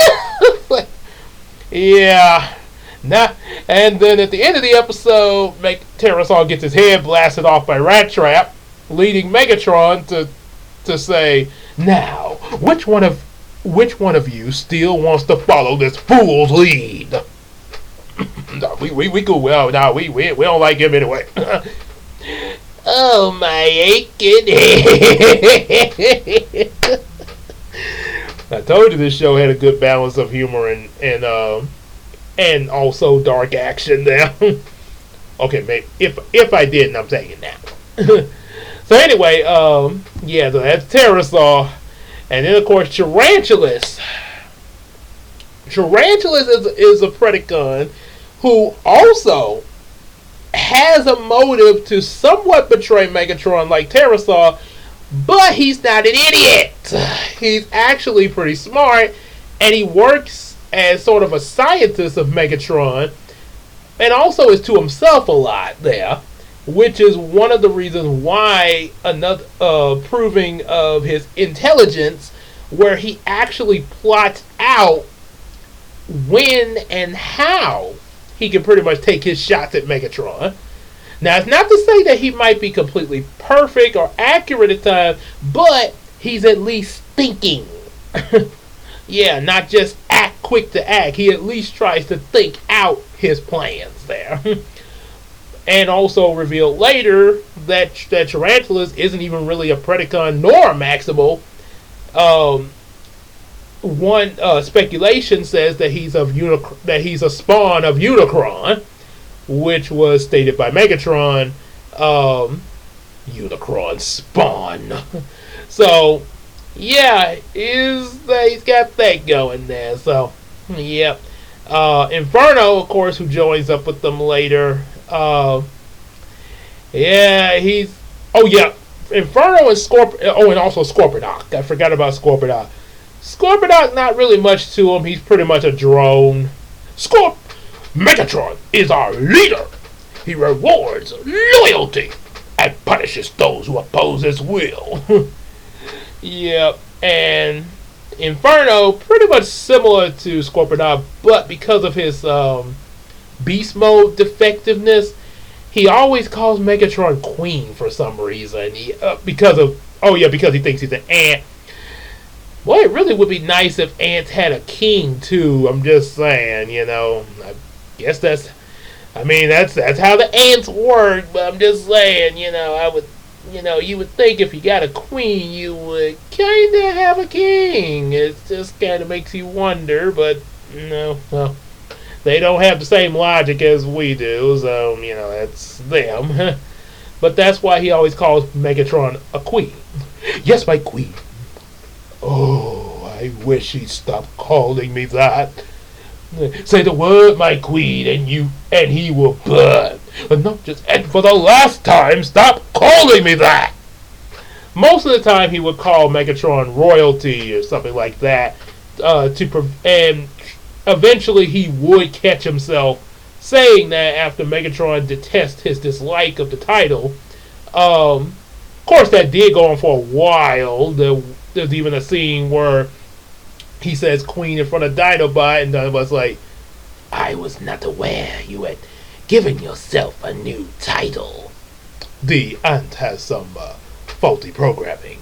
Yeah. Nah. And then at the end of the episode, Pterosaur gets his head blasted off by Rat Trap, leading Megatron to say, "Now, which one of you still wants to follow this fool's lead?" No, we go well. No, we don't like him anyway. Oh, my aching head. I told you this show had a good balance of humor and also dark action there. Okay, maybe if I didn't, I'm saying it now. So anyway, yeah, so that's Pterosaur, and then of course Tarantulas. Tarantulas is a Predacon who also has a motive to somewhat betray Megatron like Pterosaur, but he's not an idiot. He's actually pretty smart, and he works as sort of a scientist of Megatron, and also is to himself a lot there, which is one of the reasons why another proving of his intelligence, where he actually plots out when and how he can pretty much take his shots at Megatron. Now, it's not to say that he might be completely perfect or accurate at times, but he's at least thinking. Yeah, not just act quick to act. He at least tries to think out his plans there. And also revealed later that Tarantulas isn't even really a Predacon nor a Maximal. One speculation says that he's a spawn of Unicron, which was stated by Megatron. Unicron spawn. So yeah, he's got that going there. So yep. Inferno, of course, who joins up with them later. Yeah, he's. Oh yeah, Inferno and Scorpion. Oh, and also Scorponok. I forgot about Scorponok. Scorponok, not really much to him. He's pretty much a drone. Megatron is our leader. He rewards loyalty and punishes those who oppose his will. Yep, and Inferno, pretty much similar to Scorponok, but because of his beast mode defectiveness, he always calls Megatron Queen for some reason. Because he thinks he's an ant. Boy, it really would be nice if ants had a king too. I'm just saying, I guess that's how the ants work. But I'm just saying, you would think if you got a queen, you would kind of have a king. It just kind of makes you wonder, but no, well, they don't have the same logic as we do, so that's them. But that's why he always calls Megatron a queen. Yes, my queen. Oh, I wish he'd stop calling me that. Say the word, my queen, and he will burn. And for the last time, stop calling me that. Most of the time, he would call Megatron royalty or something like that. And eventually, he would catch himself saying that after Megatron detests his dislike of the title. Of course, that did go on for a while. There's even a scene where he says Queen in front of Dinobot, and Dinobot's like, I was not aware you had given yourself a new title. The ant has some faulty programming.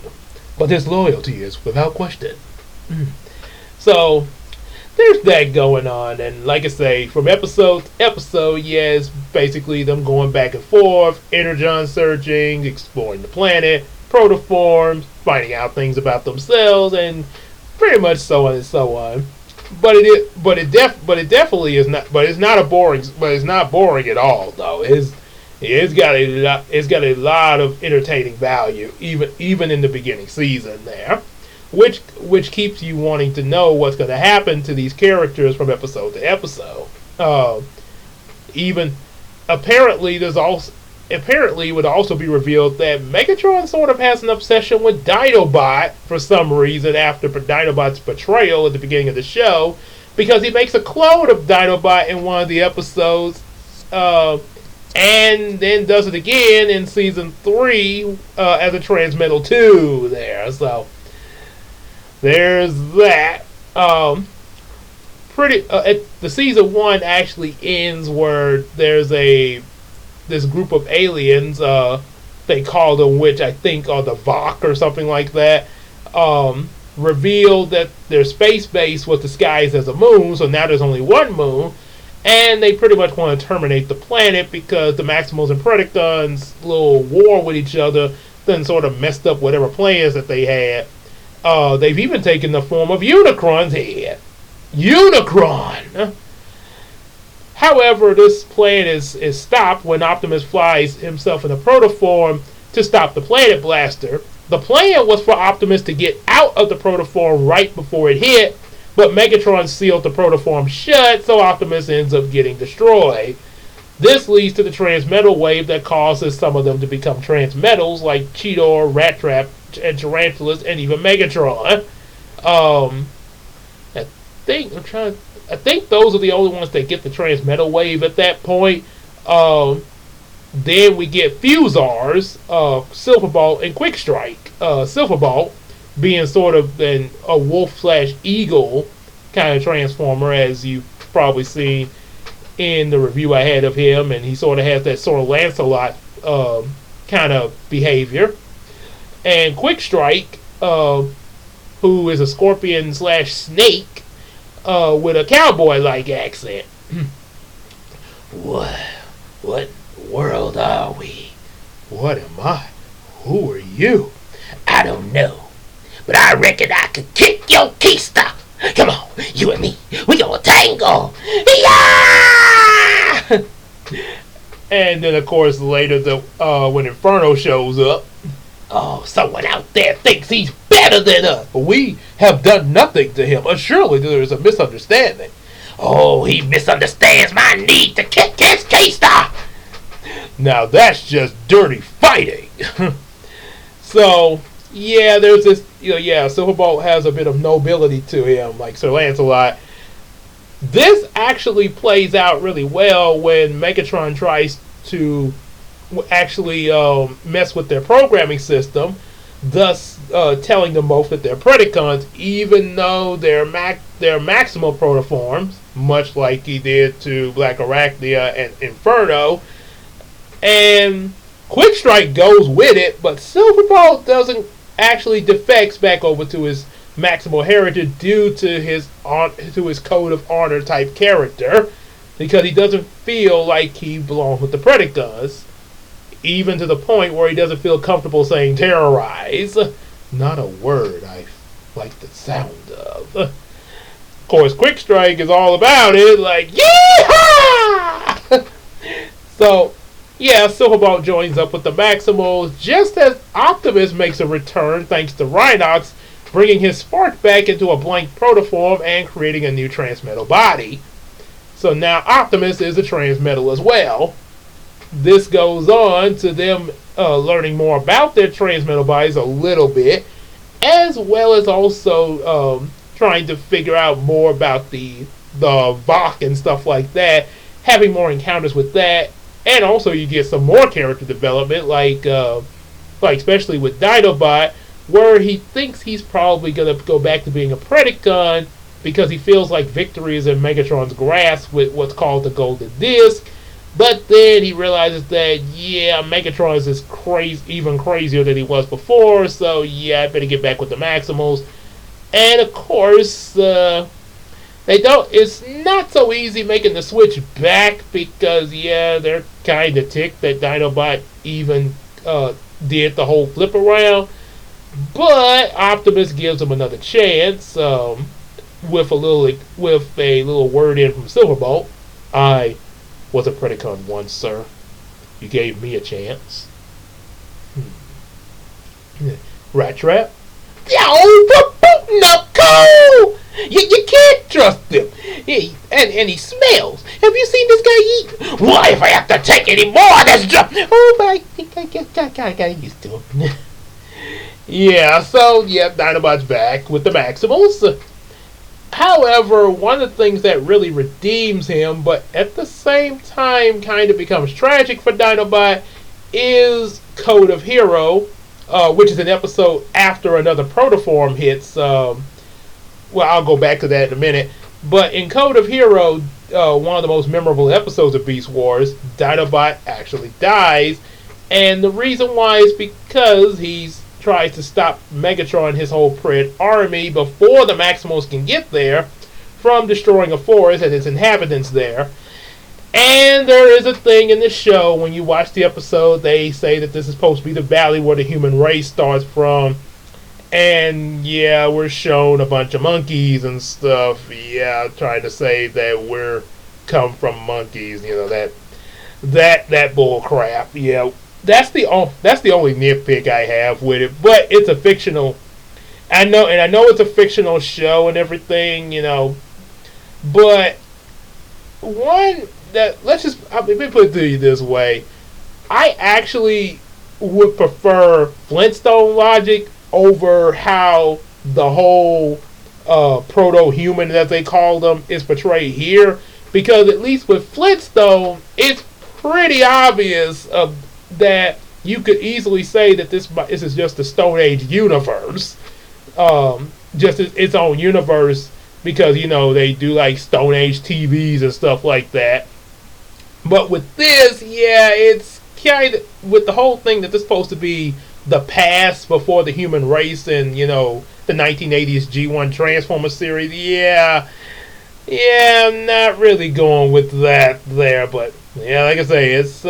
But his loyalty is without question. So, there's that going on, and like I say, from episode to episode, yeah, it's basically them going back and forth, energon searching, exploring the planet, protoforms, finding out things about themselves, and pretty much so on and so on. But it definitely is not. But it's not a boring. But it's not boring at all, though. It's got a lot of entertaining value, even in the beginning season there, which keeps you wanting to know what's going to happen to these characters from episode to episode. Even apparently it would also be revealed that Megatron sort of has an obsession with Dinobot for some reason after Dinobot's betrayal at the beginning of the show, because he makes a clone of Dinobot in one of the episodes, and then does it again in season 3 as a Transmetal 2 there. So there's that. The season 1 actually ends where there's this group of aliens, they call them, which I think are the Vok or something like that, revealed that their space base was disguised as a moon, so now there's only one moon, and they pretty much want to terminate the planet because the Maximals and Predacons' little war with each other then sort of messed up whatever plans that they had. They've even taken the form of Unicron's head. Unicron! However, this plan is stopped when Optimus flies himself in a protoform to stop the Planet Blaster. The plan was for Optimus to get out of the protoform right before it hit, but Megatron sealed the protoform shut, so Optimus ends up getting destroyed. This leads to the transmetal wave that causes some of them to become transmetals, like Cheetor, Rat Trap, and Tarantulas, and even Megatron. I think those are the only ones that get the transmetal wave at that point. Then we get Fusars, Silverbolt, and Quickstrike. Silverbolt being sort of a wolf/eagle kind of transformer, as you've probably seen in the review I had of him, and he sort of has that sort of Lancelot kind of behavior. And Quickstrike, who is a scorpion/snake with a cowboy-like accent. What world are we? What am I? Who are you? I don't know, but I reckon I could kick your keister. Come on, you and me, we gonna tangle. Yeah! And then, of course, later, when Inferno shows up, oh, someone out there thinks he's better than us. But we have done nothing to him. Surely there is a misunderstanding. Oh, he misunderstands my need to kick his keister. Now that's just dirty fighting. So, yeah, there's this, Silverbolt has a bit of nobility to him, like Sir Lancelot. This actually plays out really well when Megatron tries to actually mess with their programming system, thus telling them both that they're Predacons, even though they're maximal protoforms, much like he did to Black Arachnia and Inferno. And Quickstrike goes with it, but Silverbolt doesn't actually defects back over to his maximal heritage due to his code of honor type character, because he doesn't feel like he belongs with the Predacons, even to the point where he doesn't feel comfortable saying terrorize. Not a word I like the sound of. Of course, Quickstrike is all about it, like, yeehaw! So, yeah, Silverbolt joins up with the Maximals just as Optimus makes a return thanks to Rhinox bringing his spark back into a blank protoform and creating a new transmetal body. So now Optimus is a transmetal as well. This goes on to them learning more about their transmetal bodies a little bit, as well as also trying to figure out more about the Vok and stuff like that, having more encounters with that. And also you get some more character development, like especially with Dinobot, where he thinks he's probably going to go back to being a Predacon because he feels like victory is in Megatron's grasp with what's called the Golden Disc. But then he realizes that, yeah, Megatron is this crazy, even crazier than he was before, so yeah, I better get back with the Maximals. And of course, they don't. It's not so easy making the switch back because, yeah, they're kind of ticked that Dinobot even did the whole flip around. But Optimus gives him another chance with a little word in from Silverbolt. I was a Predacon once, sir. You gave me a chance. Rat Trap? Yo, for booting up coal! You can't trust him. And he smells. Have you seen this guy eat? Why, if I have to take any more of this job? Oh, but I think I got used to him. Yeah, so, yeah, Dinobot's back with the Maximals. However, one of the things that really redeems him, but at the same time kind of becomes tragic for Dinobot, is Code of Hero, which is an episode after another protoform hits. Well, I'll go back to that in a minute. But in Code of Hero, one of the most memorable episodes of Beastwars, Dinobot actually dies. And the reason why is because he's tries to stop Megatron and his whole Pred army before the Maximals can get there from destroying a forest and its inhabitants there. And there is a thing in the show, when you watch the episode, they say that this is supposed to be the valley where the human race starts from. And yeah, we're shown a bunch of monkeys and stuff. Yeah, trying to say that we're come from monkeys, you know, that bull crap. Yeah. That's the only nitpick I have with it, but it's a fictional. I know it's a fictional show and everything, you know. But one that let me put it to you this way: I actually would prefer Flintstone logic over how the whole proto-human, as they call them, is portrayed here, because at least with Flintstone, it's pretty obvious that you could easily say that this is just a Stone Age universe, just its own universe, because, you know, they do like Stone Age TVs and stuff like that. But with this, yeah, it's kind of with the whole thing that this is supposed to be the past before the human race and, you know, the 1980s G1 Transformer series. Yeah, I'm not really going with that there, but yeah, like I say, it's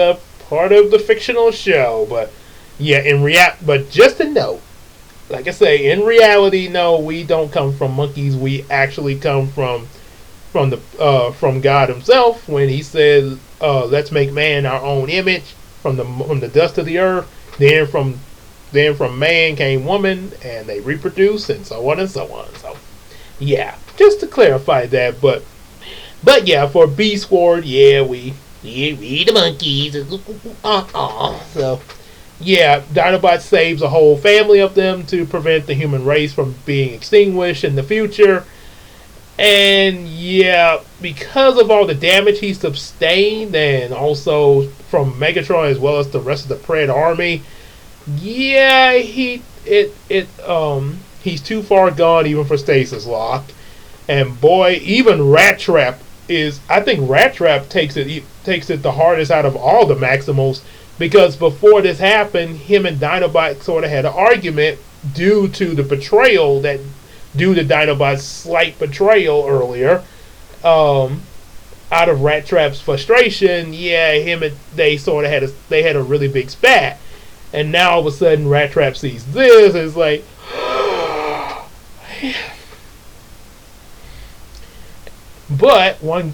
part of the fictional show, but yeah, but just a note, like I say, in reality, no, we don't come from monkeys. We actually come from God Himself when He says, "Let's make man our own image from the dust of the earth." Then from man came woman, and they reproduce, and so on and so on. So yeah, just to clarify that, but yeah, for Beastwars, yeah, we the monkeys. So, yeah, Dinobot saves a whole family of them to prevent the human race from being extinguished in the future. And, yeah, because of all the damage he sustained, and also from Megatron as well as the rest of the Pred army, yeah, he's too far gone even for Stasis Lock. And boy, even Rat Trap I think Rat Trap takes it the hardest out of all the Maximals, because before this happened, him and Dinobot sort of had an argument due to Dinobot's slight betrayal earlier. Out of Rat Trap's frustration, yeah, they had a really big spat, and now all of a sudden Rat Trap sees this, and it's like. But one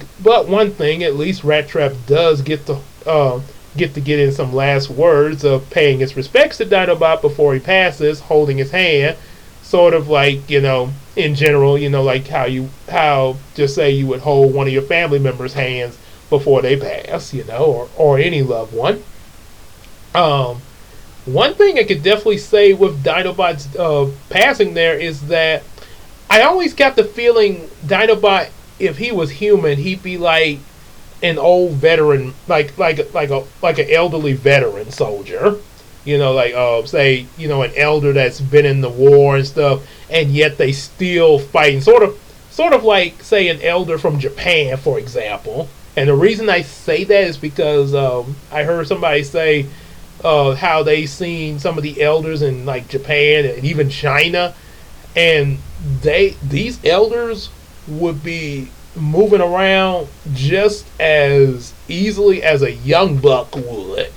thing, at least Rat Trap does get to get in some last words of paying his respects to Dinobot before he passes, holding his hand, sort of like, you know, in general, you know, like how just say you would hold one of your family members' hands before they pass, you know, or any loved one. One thing I could definitely say with Dinobot's passing there is that I always got the feeling Dinobot, if he was human, he'd be like an old veteran, like an elderly veteran soldier, you know, like say, you know, an elder that's been in the war and stuff, and yet they still fighting, sort of like, say, an elder from Japan, for example, And the reason I say that is because I heard somebody say how they seen some of the elders in like Japan and even China, and these elders would be moving around just as easily as a young buck would,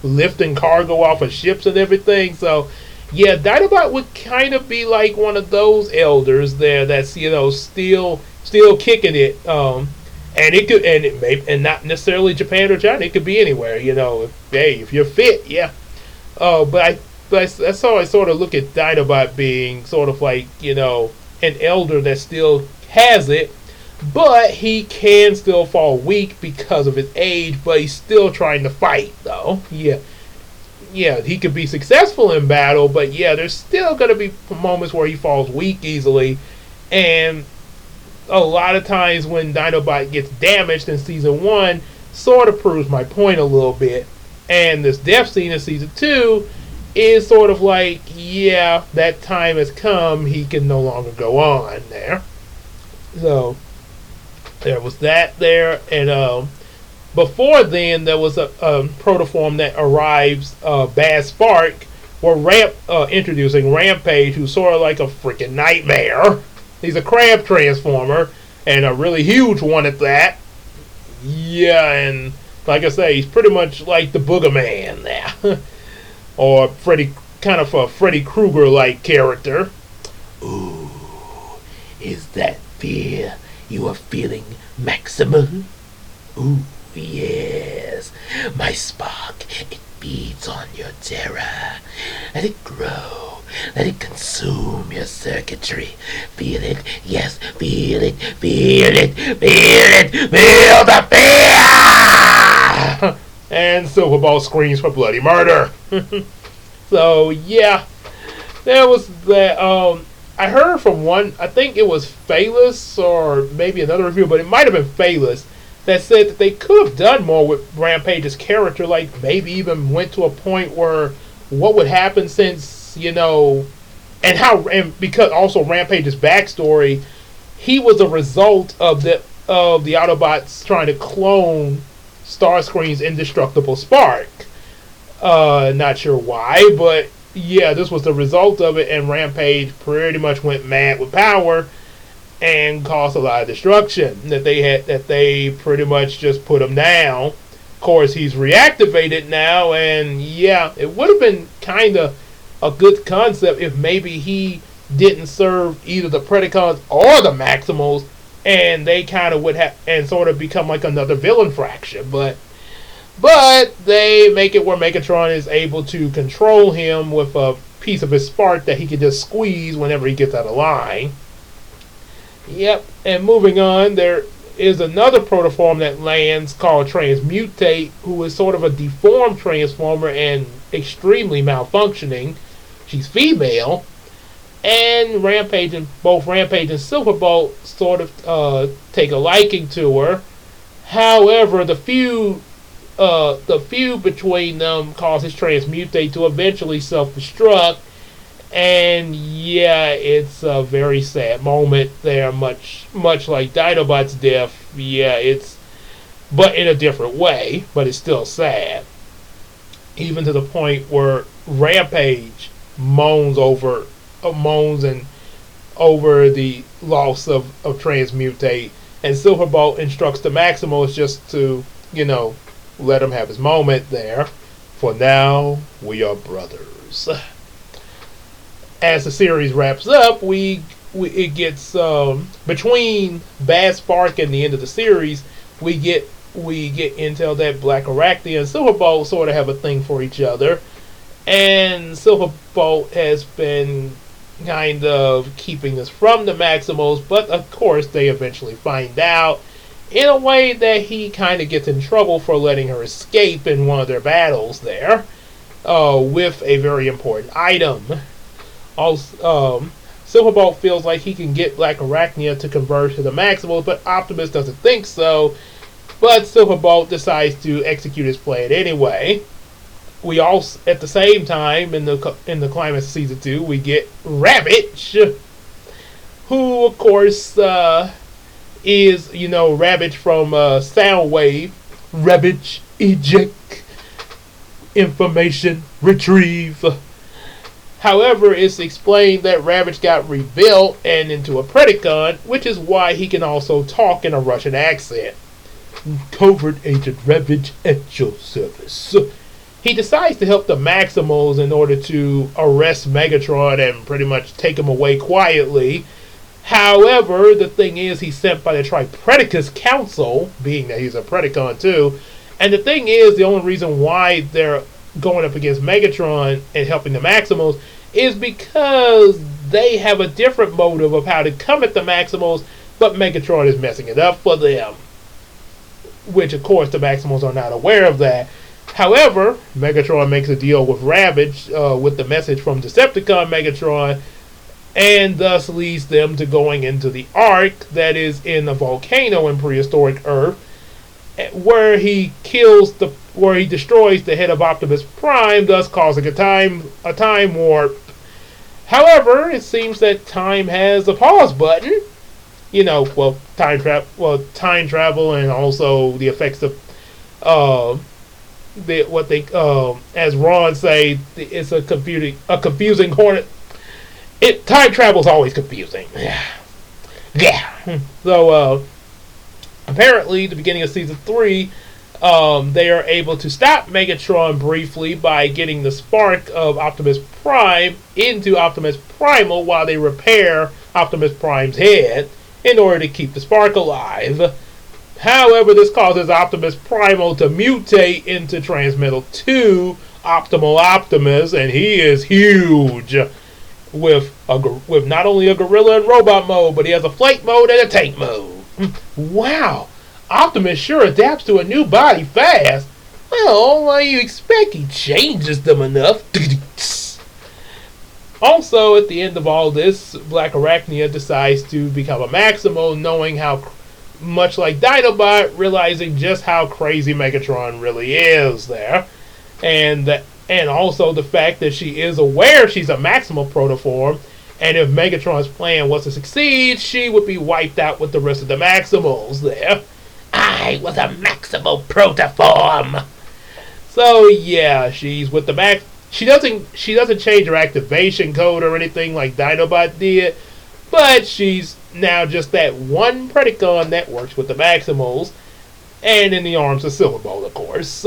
lifting cargo off of ships and everything. So yeah, Dinobot would kind of be like one of those elders there that's still kicking it. And it could, and it may, and not necessarily Japan or China. It could be anywhere. If you're fit, yeah. But that's how I sort of look at Dinobot being sort of like an elder that still has it, but he can still fall weak because of his age. But he's still trying to fight, though. Yeah, he could be successful in battle, but yeah, there's still gonna be moments where he falls weak easily, and a lot of times when Dinobot gets damaged in season 1 sort of proves my point a little bit. And this death scene in season 2 is sort of like, yeah, that time has come, he can no longer go on there. So there was that there. And before then there was a protoform that arrives, Bad Spark, where introducing Rampage, who's sort of like a freaking nightmare. He's a crab transformer, and a really huge one at that. Yeah, and like I say, he's pretty much like the Booger Man there. Or kind of a Freddy Krueger-like character. Ooh, is that fear you are feeling, Maximal? Ooh, yes. My spark, it feeds on your terror. Let it grow. Let it consume your circuitry. Feel it, yes, feel it, feel it, feel it, feel the fear! And Silverball screams for bloody murder. So, yeah, there was that. I heard from one, I think it was Phalus or maybe another reviewer, but it might have been Phalus, that said that they could have done more with Rampage's character, like maybe even went to a point where what would happen since, and because also Rampage's backstory, he was a result of the Autobots trying to clone Starscream's indestructible spark. Not sure why, but yeah, this was the result of it, and Rampage pretty much went mad with power and caused a lot of destruction. That they pretty much just put him down. Of course, he's reactivated now, and yeah, it would have been kind of a good concept if maybe he didn't serve either the Predacons or the Maximals, and they kind of would have and sort of become like another villain fraction. But they make it where Megatron is able to control him with a piece of his spark that he can just squeeze whenever he gets out of line. Yep, and moving on, there is another protoform that lands called Transmutate, who is sort of a deformed transformer and extremely malfunctioning. She's female, and both Rampage and Silverbolt sort of take a liking to her. However, the feud between them causes Transmutate to eventually self-destruct, and yeah, it's a very sad moment there, much like Dinobot's death. Yeah, but in a different way, but it's still sad. Even to the point where Rampage moans over the loss of Transmutate, and Silverbolt instructs the Maximals just to, let him have his moment there. For now, we are brothers. As the series wraps up, it gets between Bad Spark and the end of the series, we get intel that Black Arachne and Silverbolt sort of have a thing for each other, and Silverbolt has been kind of keeping this from the Maximals, but of course they eventually find out in a way that he kind of gets in trouble for letting her escape in one of their battles there, with a very important item. Also, Silverbolt feels like he can get Black Arachnia to convert to the Maximals, but Optimus doesn't think so. But Silverbolt decides to execute his plan anyway. We also, at the same time, in the climax of season 2, we get Ravage, who of course is, Ravage from Soundwave. Ravage, eject, information, retrieve. However, it's explained that Ravage got rebuilt and into a Predacon, which is why he can also talk in a Russian accent. Covert Agent Ravage at your service. He decides to help the Maximals in order to arrest Megatron and pretty much take him away quietly. However, the thing is, he's sent by the Tripredacus Council, being that he's a Predacon too. And the thing is, the only reason why they're going up against Megatron and helping the Maximals is because they have a different motive of how to come at the Maximals, but Megatron is messing it up for them. Which, of course, the Maximals are not aware of that. However, Megatron makes a deal with Ravage with the message from Decepticon Megatron, and thus leads them to going into the Ark that is in a volcano in prehistoric Earth, where he destroys the head of Optimus Prime, thus causing a time warp. However, it seems that time has a pause button. Time travel, and also the effects of as Ron say, it's a confusing hornet. Time travel is always confusing. Yeah. So apparently, at the beginning of season 3, they are able to stop Megatron briefly by getting the spark of Optimus Prime into Optimus Primal while they repair Optimus Prime's head in order to keep the spark alive. However, this causes Optimus Primal to mutate into Transmetal 2 Optimal Optimus, and he is huge. With not only a gorilla and robot mode, but he has a flight mode and a tank mode. Wow, Optimus sure adapts to a new body fast. Well, what do you expect? He changes them enough. Also, at the end of all this, Black Arachnia decides to become a Maximo, knowing how, much like Dinobot, realizing just how crazy Megatron really is there. And also the fact that she is aware she's a Maximal protoform, and if Megatron's plan was to succeed, she would be wiped out with the rest of the Maximals there. I was a Maximal protoform. So yeah, she's with the Max. She doesn't change her activation code or anything like Dinobot did, but she's now just that one Predacon that works with the Maximals, and in the arms of Silver Bolt, of course.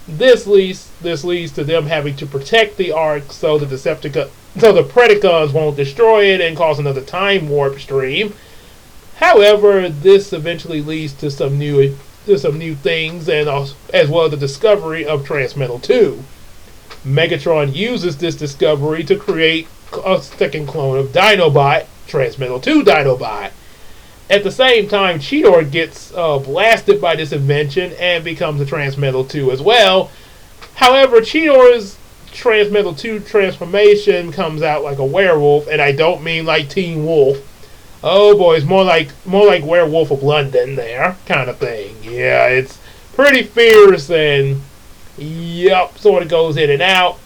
This leads to them having to protect the Ark so the Predacons won't destroy it and cause another time warp stream. However, this eventually leads to some new things, and as well as the discovery of Transmetal 2. Megatron uses this discovery to create a second clone of Dinobot, Transmetal 2 Dinobot. At the same time, Cheetor gets blasted by this invention and becomes a Transmetal 2 as well. However, Cheetor's Transmetal 2 transformation comes out like a werewolf, and I don't mean like Teen Wolf. Oh boy, it's more like Werewolf of London there, kind of thing. Yeah, it's pretty fierce, and sort of goes in and out.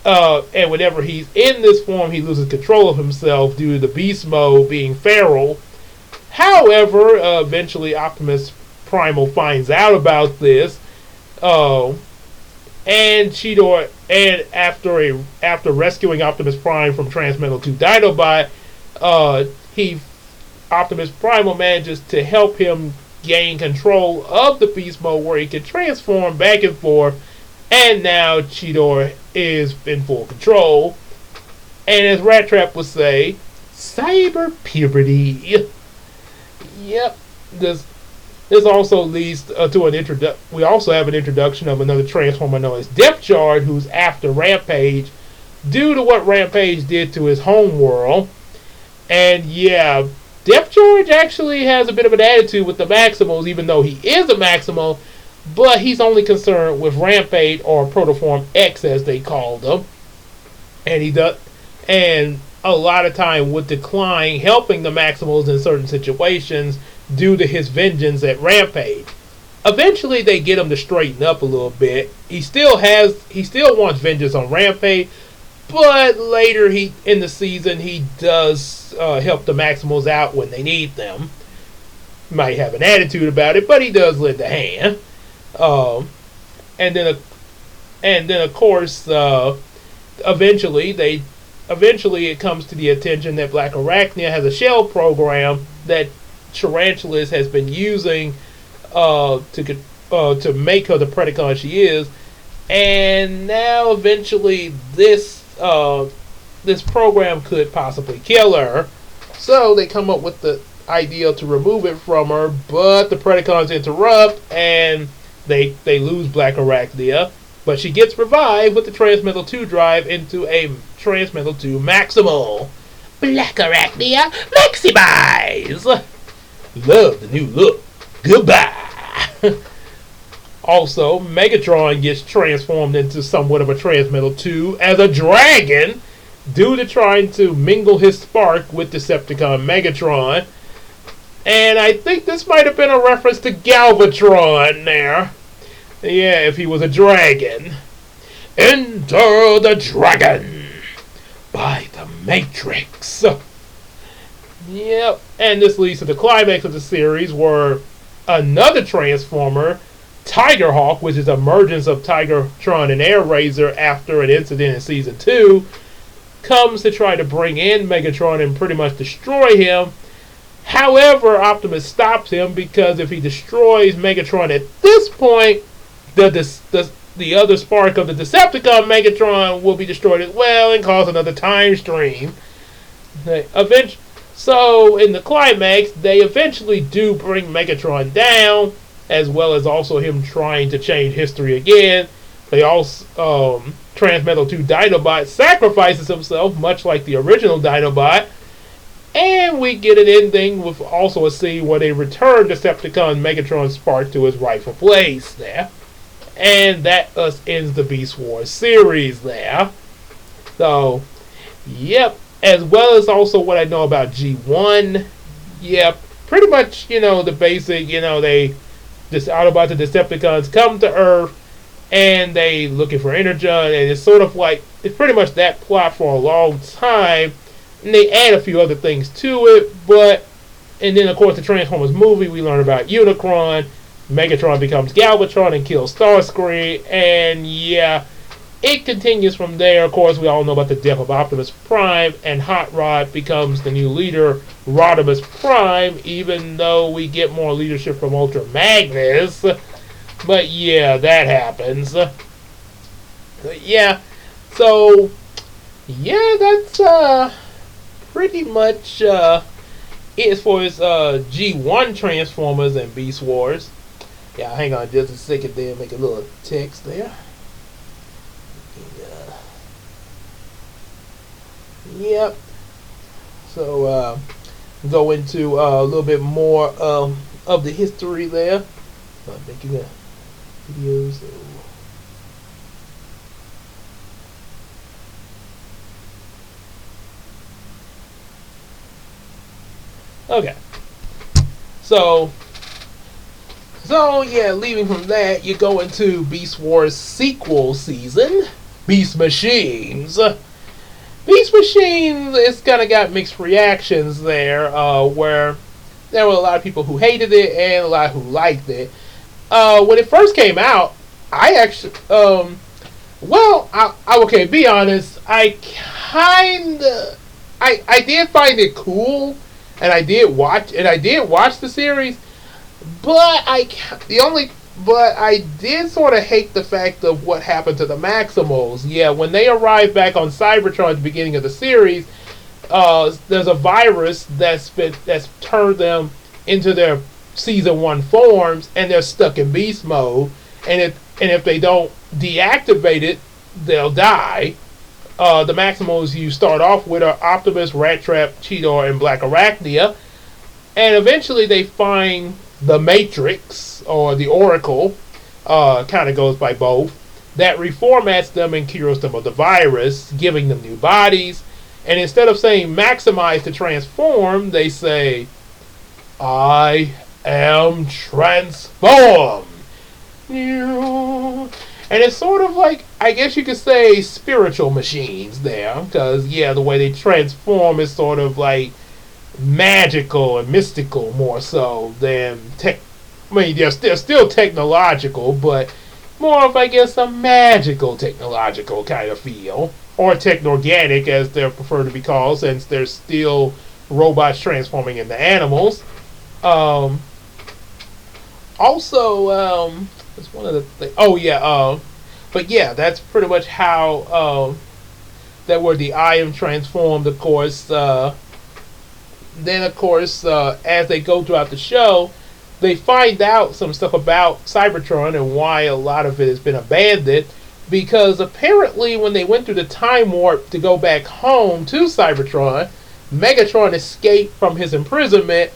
And whenever he's in this form, he loses control of himself due to the beast mode being feral. However, eventually Optimus Primal finds out about this, and Cheetor, and after rescuing Optimus Prime from Transmetal 2 Dinobot, Optimus Primal manages to help him gain control of the beast mode where he can transform back and forth, and now Cheetor is in full control. And as Rat Trap would say, cyber puberty. Yep. This also leads to an introduction. We also have an introduction of another Transformer known as Depth Charge, who's after Rampage due to what Rampage did to his home world. And yeah, Depth Charge actually has a bit of an attitude with the Maximals, even though he is a Maximal, but he's only concerned with Rampage, or Protoform X as they call them. And a lot of time would decline helping the Maximals in certain situations due to his vengeance at Rampage. Eventually they get him to straighten up a little bit. He still wants vengeance on Rampage, but later in the season he does help the Maximals out when they need them. might have an attitude about it, but he does lend a hand. Um, and then, of course, eventually it comes to the attention that Black Arachnia has a shell program that Tarantulas has been using to make her the Predacon she is, and now eventually this program could possibly kill her. So they come up with the idea to remove it from her, but the Predacons interrupt and they lose Black Arachnia. But she gets revived with the Transmetal 2 drive into a Transmetal 2 Maximal. Black Arachnia, maximize! Love the new look. Goodbye. Also, Megatron gets transformed into somewhat of a Transmetal 2 as a dragon due to trying to mingle his spark with Decepticon Megatron. And I think this might have been a reference to Galvatron there. Yeah, if he was a dragon. Enter the Dragon by the Matrix. Yep, and this leads to the climax of the series where another Transformer, Tigerhawk, which is the emergence of Tigertron and Air Razor after an incident in Season 2, comes to try to bring in Megatron and pretty much destroy him. However, Optimus stops him because if he destroys Megatron at this point, the other spark of the Decepticon Megatron will be destroyed as well and cause another time stream. So, in the climax, they eventually do bring Megatron down, as well as also him trying to change history again. They also, Transmetal 2 Dinobot sacrifices himself, much like the original Dinobot, and we get an ending with also a scene where they return Decepticon Megatron's spark to his rightful place there. And that ends the Beastwars series there. So, yep. As well as also what I know about G1. Yep. Pretty much, the basic, this Autobots and Decepticons come to Earth and they looking for Energon, and it's sort of like, it's pretty much that plot for a long time. And they add a few other things to it, and then of course the Transformers movie, we learn about Unicron. Megatron becomes Galvatron and kills Starscream, and yeah, it continues from there. Of course, we all know about the death of Optimus Prime, and Hot Rod becomes the new leader, Rodimus Prime, even though we get more leadership from Ultra Magnus. But yeah, that happens. Yeah, so yeah, that's pretty much it as far as G1 Transformers and Beastwars. Yeah, hang on just a second there, make a little text there. Yep. So, go into a little bit more of the history there. I'm making a video, so. Okay. So yeah, leaving from that, you go into Beast Wars sequel season, Beast Machines. Beast Machines, it's kind of got mixed reactions there, where there were a lot of people who hated it and a lot who liked it. When it first came out, I actually, okay, be honest, I did find it cool, and I did watch the series. But I did sort of hate the fact of what happened to the Maximals. Yeah, when they arrived back on Cybertron at the beginning of the series, there's a virus that's turned them into their Season 1 forms, and they're stuck in beast mode. And if they don't deactivate it, they'll die. The Maximals you start off with are Optimus, Rat Trap, Cheetor, and Black Arachnia. And eventually they find the Matrix, or the Oracle, kind of goes by both, that reformats them and cures them of the virus, giving them new bodies. And instead of saying maximize to transform, they say, I am transformed. And it's sort of like, I guess you could say, spiritual machines there. Because, yeah, the way they transform is sort of like, magical and mystical more so than tech. I mean, they're still technological, but more of, I guess, a magical technological kind of feel, or techno-organic as they're preferred to be called, since they're still robots transforming into animals. Also, that's one of the things. Oh yeah, but yeah, that's pretty much how that where the I am transformed. Of course, then of course, as they go throughout the show, they find out some stuff about Cybertron and why a lot of it has been abandoned. Because apparently, when they went through the time warp to go back home to Cybertron, Megatron escaped from his imprisonment,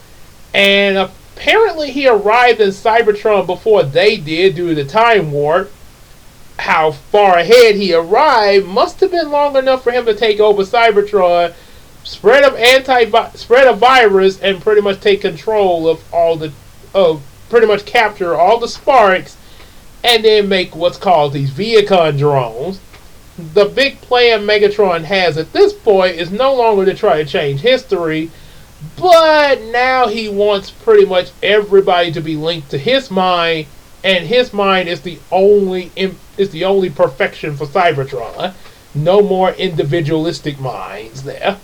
and apparently he arrived in Cybertron before they did due to the time warp. How far ahead he arrived must have been long enough for him to take over Cybertron, spread a virus, and pretty much take control of pretty much capture all the sparks, and then make what's called these Viacon drones. The big plan Megatron has at this point is no longer to try to change history, but now he wants pretty much everybody to be linked to his mind, and his mind is the only perfection for Cybertron. No more individualistic minds there.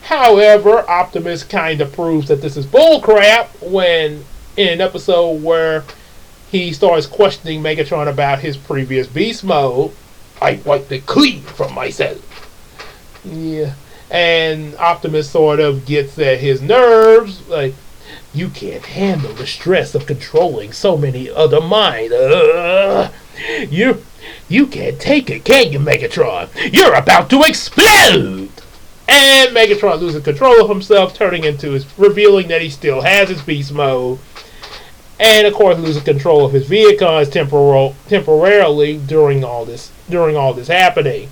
However, Optimus kind of proves that this is bullcrap when in an episode where he starts questioning Megatron about his previous beast mode. I wiped it clean from myself. Yeah. And Optimus sort of gets at his nerves, like, you can't handle the stress of controlling so many other minds. You can't take it, can you, Megatron? You're about to explode! And Megatron loses control of himself, revealing that he still has his beast mode. And of course loses control of his Viacons temporarily during all this happening.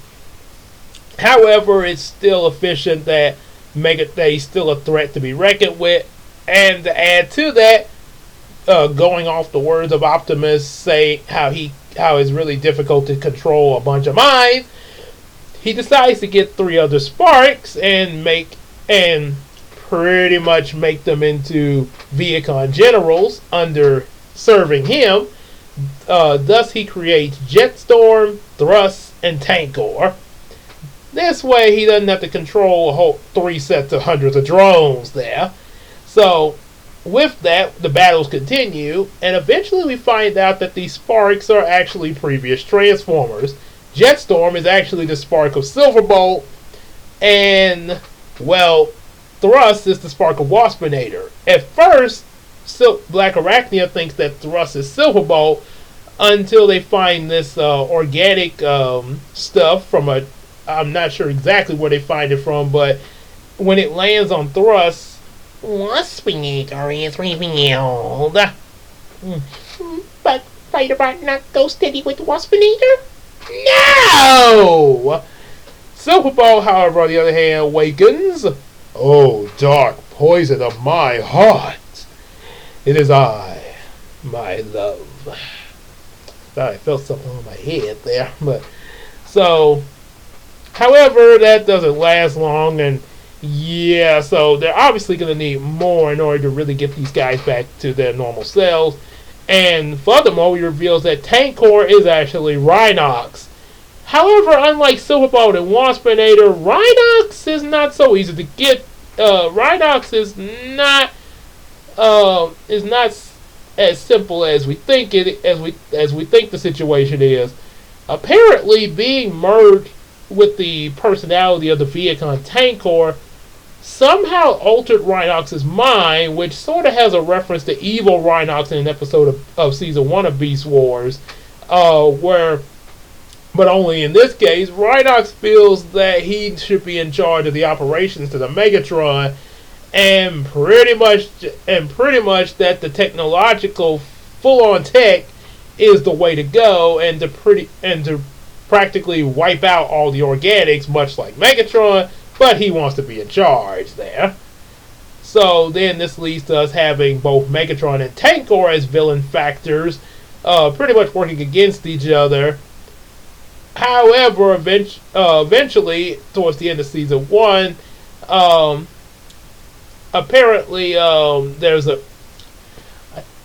However, it's still efficient that he's still a threat to be reckoned with. And to add to that, going off the words of Optimus saying how it's really difficult to control a bunch of minds, he decides to get 3 other sparks and pretty much make them into Viacon generals under serving him. Thus he creates Jetstorm, Thrust, and Tankor. This way he doesn't have to control a whole 3 sets of hundreds of drones there. So with that, the battles continue, and eventually we find out that these sparks are actually previous Transformers. Jetstorm is actually the spark of Silverbolt, and, well, Thrust is the spark of Waspinator. At first, Black Arachnia thinks that Thrust is Silverbolt until they find this organic stuff from I'm not sure exactly where they find it from, but when it lands on Thrust, Waspinator is revealed. But Fighter-Bot not go steady with Waspinator? No! Silverbolt, however, on the other hand, awakens. Oh, dark poison of my heart. It is I, my love. Thought I felt something on my head there. But so, however, that doesn't last long, and yeah, so they're obviously going to need more in order to really get these guys back to their normal selves. And furthermore, he reveals that Tankor is actually Rhinox. However, unlike Silverbolt and Waspinator, Rhinox is not so easy to get. Rhinox is not as simple as we think as we think the situation is. Apparently, being merged with the personality of the Viacon Tankor somehow altered Rhinox's mind, which sort of has a reference to evil Rhinox in an episode of season 1 of Beastwars, but only in this case, Rhinox feels that he should be in charge of the operations to the Megatron, and pretty much that the technological full-on tech is the way to go, and to practically wipe out all the organics, much like Megatron. But he wants to be in charge there. So then this leads to us having both Megatron and Tankor as villain factors, pretty much working against each other. However, eventually, towards the end of season 1, apparently there's a.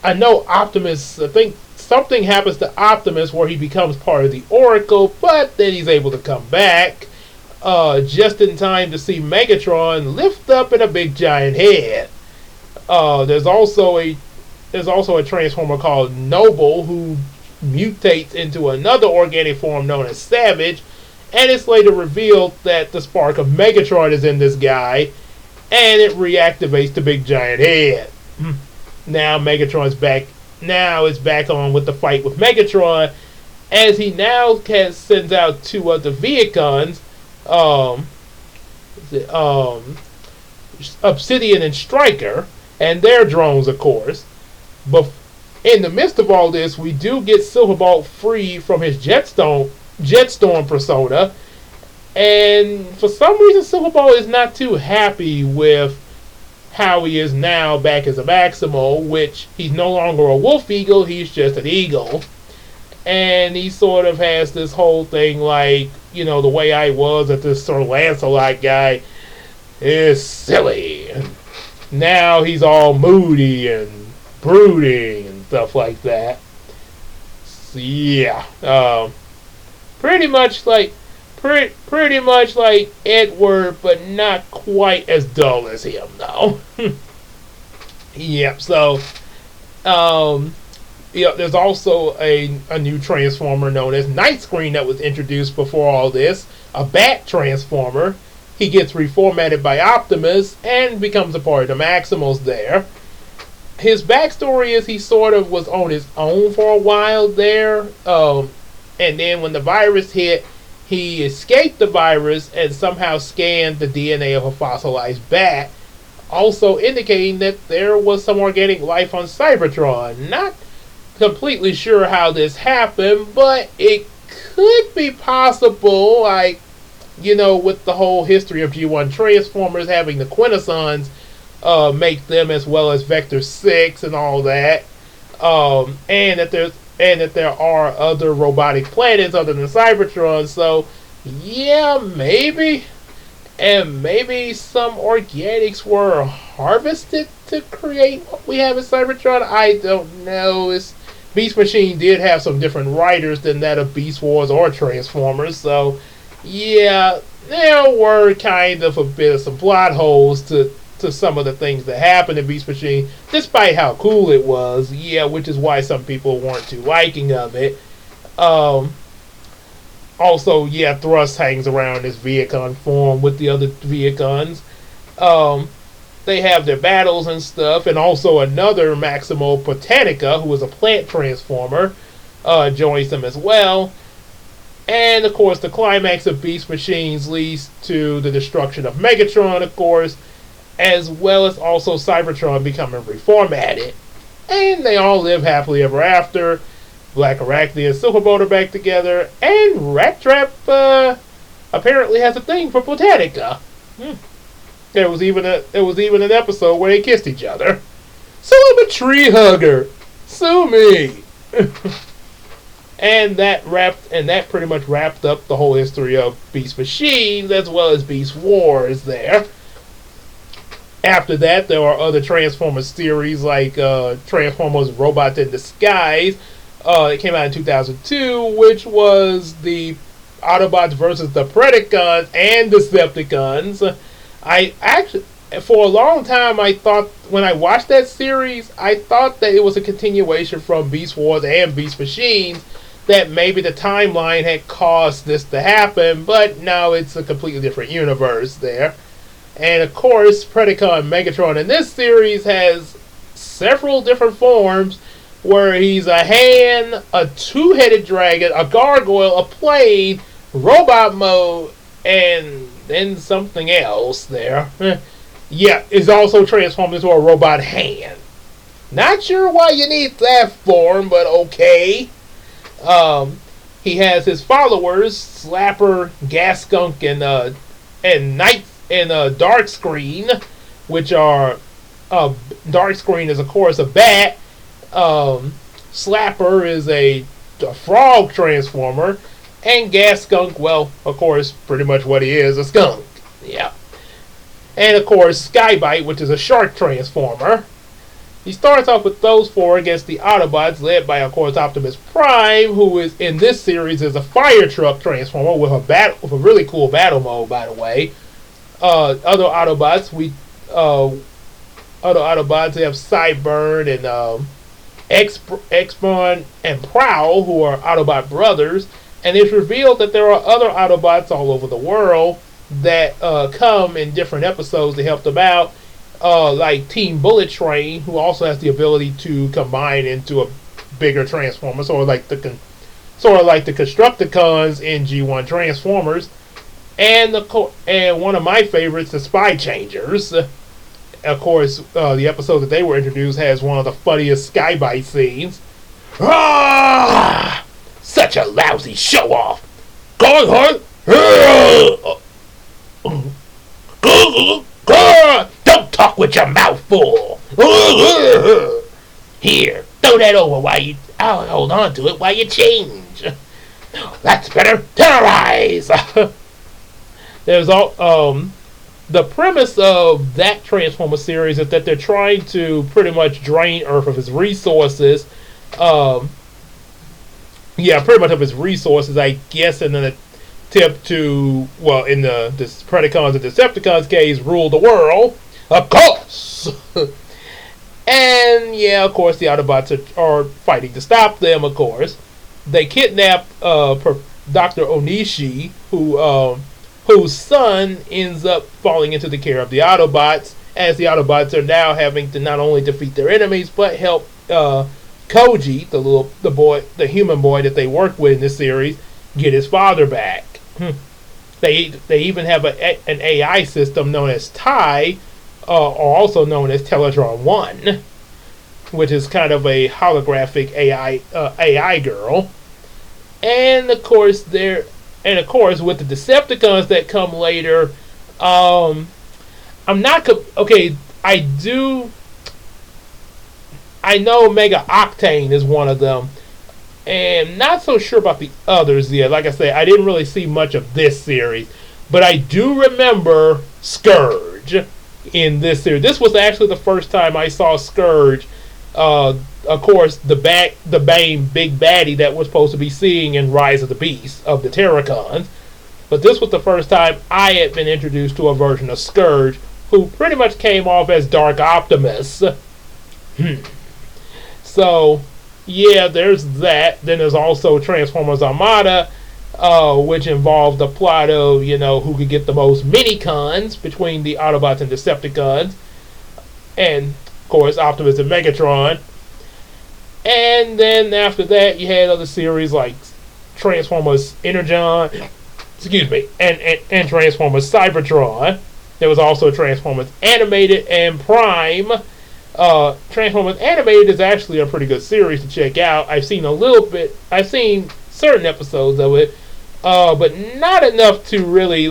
I know Optimus. I think something happens to Optimus where he becomes part of the Oracle, but then he's able to come back just in time to see Megatron lift up in a big giant head. There's also a Transformer called Noble who mutates into another organic form known as Savage, and it's later revealed that the spark of Megatron is in this guy, and it reactivates the big giant head. Now Megatron's back. Now it's back on with the fight with Megatron, as he now sends out two other Vehicons, Obsidian and Striker, and their drones, of course. But in the midst of all this, we do get Silverbolt free from his Jetstorm persona, and for some reason Silverbolt is not too happy with how he is now back as a Maximo, which he's no longer a wolf eagle, he's just an eagle. And he sort of has this whole thing like, the way I was that this Sir Lancelot guy is silly. And now he's all moody and brooding and stuff like that. So, yeah. Pretty much like Edward, but not quite as dull as him, though. Yep. So, there's also a new Transformer known as Night Screen that was introduced before all this. A Bat Transformer. He gets reformatted by Optimus and becomes a part of the Maximals there. His backstory is he sort of was on his own for a while there, and then when the virus hit, he escaped the virus and somehow scanned the DNA of a fossilized bat, also indicating that there was some organic life on Cybertron. Not completely sure how this happened, but it could be possible, with the whole history of G1 Transformers having the Quintessons make them, as well as Vector 6 and all that, and that there are other robotic planets other than Cybertron. So yeah, maybe some organics were harvested to create what we have in Cybertron. I don't know. Beast Machine did have some different writers than that of Beastwars or Transformers, so yeah, there were kind of a bit of some plot holes to some of the things that happened in Beast Machine, despite how cool it was. Yeah, which is why some people weren't too liking of it. Also, yeah, Thrust hangs around his Vehicon form with the other Vehicons. They have their battles and stuff, and also another Maximo Botanica, who is a plant transformer, joins them as well. And, of course, the climax of Beast Machines leads to the destruction of Megatron, of course, as well as also Cybertron becoming reformatted. And they all live happily ever after. Black Arachne and Silverbolt are back together, and Rat Trap apparently has a thing for Botanica. There was even an episode where they kissed each other. So I'm a tree hugger. Sue me. And that pretty much wrapped up the whole history of Beast Machines as well as Beastwars there. After that, there are other Transformers series like Transformers Robots in Disguise. It came out in 2002, which was the Autobots versus the Predacons and Decepticons. I actually, for a long time, I thought, when I watched that series, I thought that it was a continuation from Beast Wars and Beast Machines, that maybe the timeline had caused this to happen, but no, it's a completely different universe there. And of course, Predacon Megatron in this series has several different forms, where he's a hand, a two-headed dragon, a gargoyle, a plane, robot mode, and then something else there. Yeah, is also transformed into a robot hand. Not sure why you need that form, but okay. He has his followers, Slapper, Gas Skunk, and Night and Darkscreen, which are Darkscreen is of course a bat. Slapper is a frog transformer, and Gas Skunk, well, of course, pretty much what he is, a skunk. Yeah. and of course Skybite, which is a shark transformer. He starts off with those four against the Autobots, led by, of course, Optimus Prime, who is in this series is a fire truck transformer with a really cool battle mode, by the way. Other Autobots, we have Cyburn and X-Brawn and Prowl, who are Autobot brothers, and it's revealed that there are other Autobots all over the world that come in different episodes to help them out. Like Team Bullet Train, who also has the ability to combine into a bigger transformer, sort of like the Constructicons in G1 Transformers, and one of my favorites, the Spy Changers. Of course, the episode that they were introduced has one of the funniest Skybite scenes. Ah! Such a lousy show off. Don't talk with your mouth full. Here, throw that over I'll hold on to it while you change. That's better. Terrorize. There's the premise of that Transformer series is that they're trying to pretty much drain Earth of its resources. Pretty much of its resources, I guess, in an attempt to, in the Predacons and Decepticons case, rule the world. Of course! And, of course, the Autobots are fighting to stop them, of course. They kidnap Dr. Onishi, whose son ends up falling into the care of the Autobots, as the Autobots are now having to not only defeat their enemies, but help Koji, the human boy that they work with in this series, get his father back. They even have an AI system known as Tai, or also known as Teletron 1, which is kind of a holographic AI girl. And of course with the Decepticons that come later, I know Mega Octane is one of them, and not so sure about the others yet. Like I say, I didn't really see much of this series, but I do remember Scourge in this series. This was actually the first time I saw Scourge. Of course, the Bane big baddie that we're supposed to be seeing in Rise of the Beast of the Terracons. But this was the first time I had been introduced to a version of Scourge, who pretty much came off as Dark Optimus. So, there's that. Then there's also Transformers Armada, which involved the plot of, who could get the most mini-cons between the Autobots and Decepticons. And, of course, Optimus and Megatron. And then after that, you had other series like Transformers Energon, and Transformers Cybertron. There was also Transformers Animated and Prime. Transformers Animated is actually a pretty good series to check out. I've seen certain episodes of it, but not enough to really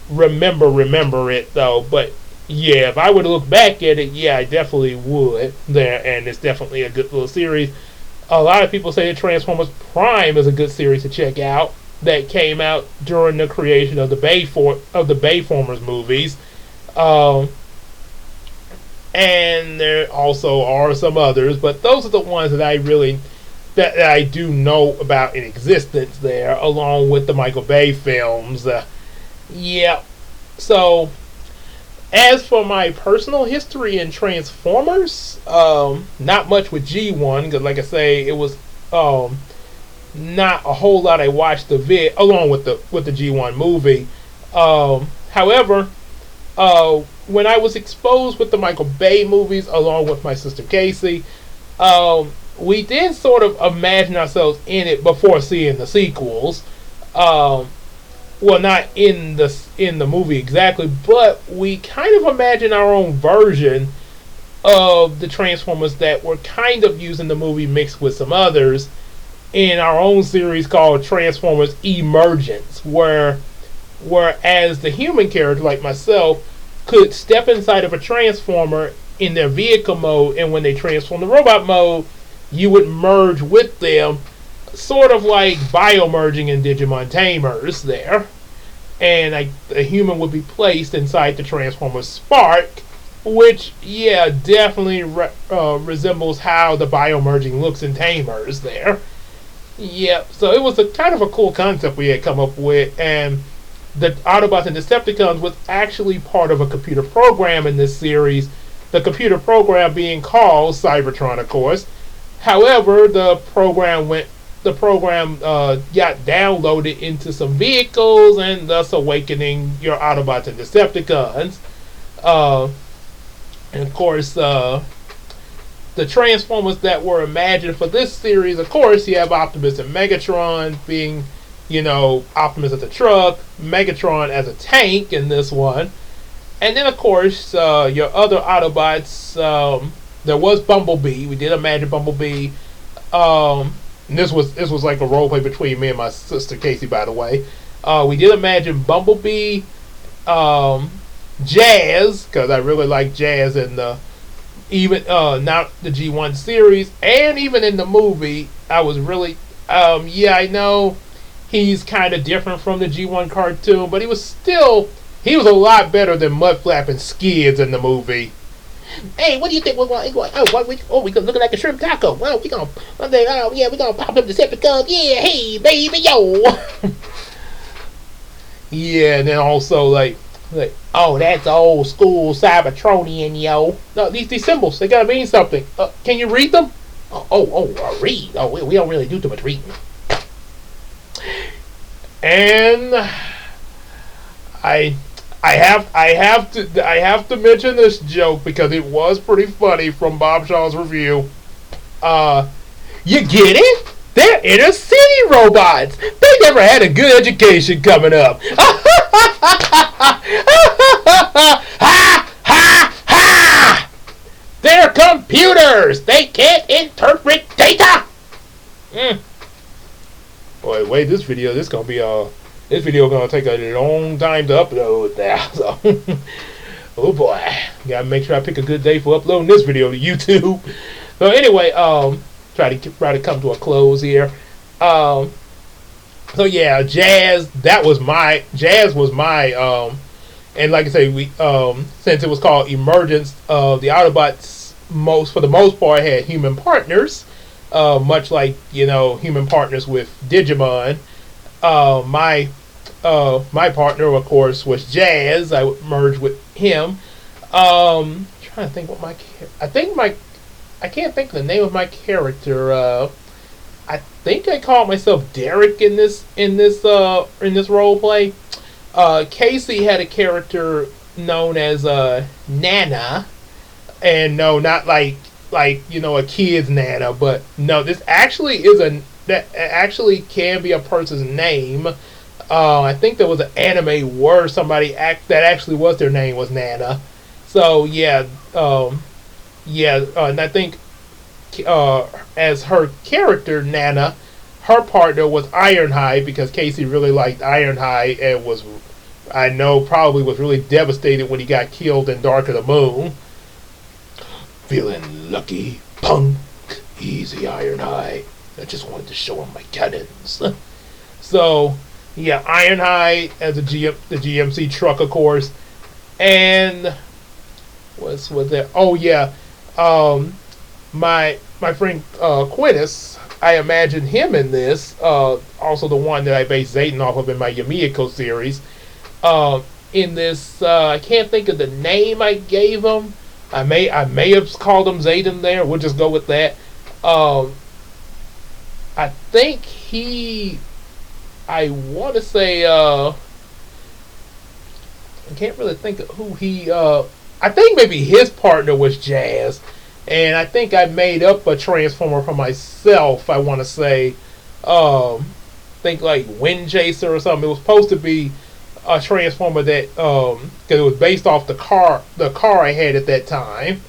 remember it though. But if I were to look back at it, I definitely would and it's definitely a good little series. A lot of people say that Transformers Prime is a good series to check out, that came out during the creation of the Bayformers movies. And there also are some others, but those are the ones that I do know about in existence there, along with the Michael Bay films. So, as for my personal history in Transformers, not much with G1, because like I say, it was not a whole lot I watched along with the G1 movie. However, when I was exposed with the Michael Bay movies, along with my sister Casey, we did sort of imagine ourselves in it before seeing the sequels. Not in the movie exactly, but we kind of imagine our own version of the Transformers that were kind of used in the movie mixed with some others in our own series called Transformers Emergence, whereas the human character like myself could step inside of a Transformer in their vehicle mode, and when they transform the robot mode, you would merge with them, sort of like biomerging in Digimon Tamers there. and a human would be placed inside the Transformer Spark, which, yeah, definitely resembles how the biomerging looks in Tamers there. Yep, so it was a kind of a cool concept we had come up with, and the Autobots and Decepticons was actually part of a computer program in this series, the computer program being called Cybertron, of course. However, the program got downloaded into some vehicles, and thus awakening your Autobots and Decepticons. And of course, the Transformers that were imagined for this series, of course, you have Optimus and Megatron being, Optimus as a truck, Megatron as a tank in this one. And then, of course, your other Autobots, there was Bumblebee. We did imagine Bumblebee. And this was like a role play between me and my sister Casey, by the way. We did imagine Bumblebee, Jazz, because I really like Jazz in the not the G1 series, and even in the movie, I was really I know he's kind of different from the G1 cartoon, but he was a lot better than Mudflap and Skids in the movie. Hey, what do you think we're going? We gonna look like a shrimp taco. Well, we gonna pop up the Decepticons. Yeah, hey, baby, yo. Yeah, and then also like, oh, that's old school Cybertronian, yo. No, these symbols, they gotta mean something. Can you read them? Read. Oh, we don't really do too much reading. And I have to mention this joke because it was pretty funny from Bob Shaw's review. You get it? They're inner city robots. They never had a good education coming up. Ha ha ha! They're computers. They can't interpret data. Boy, wait! This video gonna take a long time to upload now. So, oh boy, gotta make sure I pick a good day for uploading this video to YouTube. So anyway, try to come to a close here. So yeah, Jazz. Jazz was my and like I say, we since it was called Emergence, the Autobots for the most part had human partners, much like human partners with Digimon. My partner, of course, was Jazz. I would merge with him. Trying to think I can't think of the name of my character. I think I called myself Derek in this role play. Casey had a character known as Nana, and no, not like a kid's Nana, but no, this actually that actually can be a person's name. I think there was an anime where that actually was their name was Nana. So yeah, and I think as her character Nana, her partner was Ironhide, because Casey really liked Ironhide and probably was really devastated when he got killed in Dark of the Moon. Feeling lucky, punk. Easy, Ironhide. I just wanted to show him my cannons. So, yeah, Ironhide as the GMC truck, of course. And what's there? Oh yeah, my friend Quintus. I imagined him in this. Also the one that I based Zayden off of in my Yamiko series. In this, I can't think of the name I gave him. I may have called him Zayden there. We'll just go with that. I think I want to say, I can't really think of who I think maybe his partner was Jazz. And I think I made up a Transformer for myself, I want to say. Think like Wind Chaser or something. It was supposed to be a Transformer that, because it was based off the car I had at that time,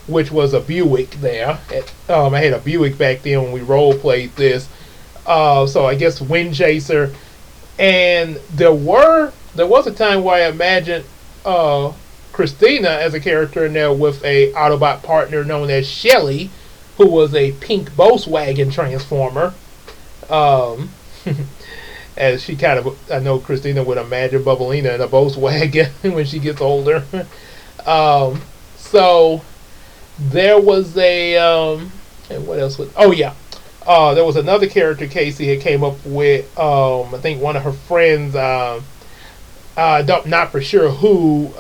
which was a Buick there. I had a Buick back then when we role played this. So I guess Wind Chaser. And there was a time where I imagined Christina as a character in there with a Autobot partner known as Shelly, who was a pink Volkswagen Transformer. as she kind of, I know Christina would imagine Bubblina in a Volkswagen when she gets older. So there was a, and what else was, oh yeah, there was another character Casey had came up with, I think one of her friends, not for sure who,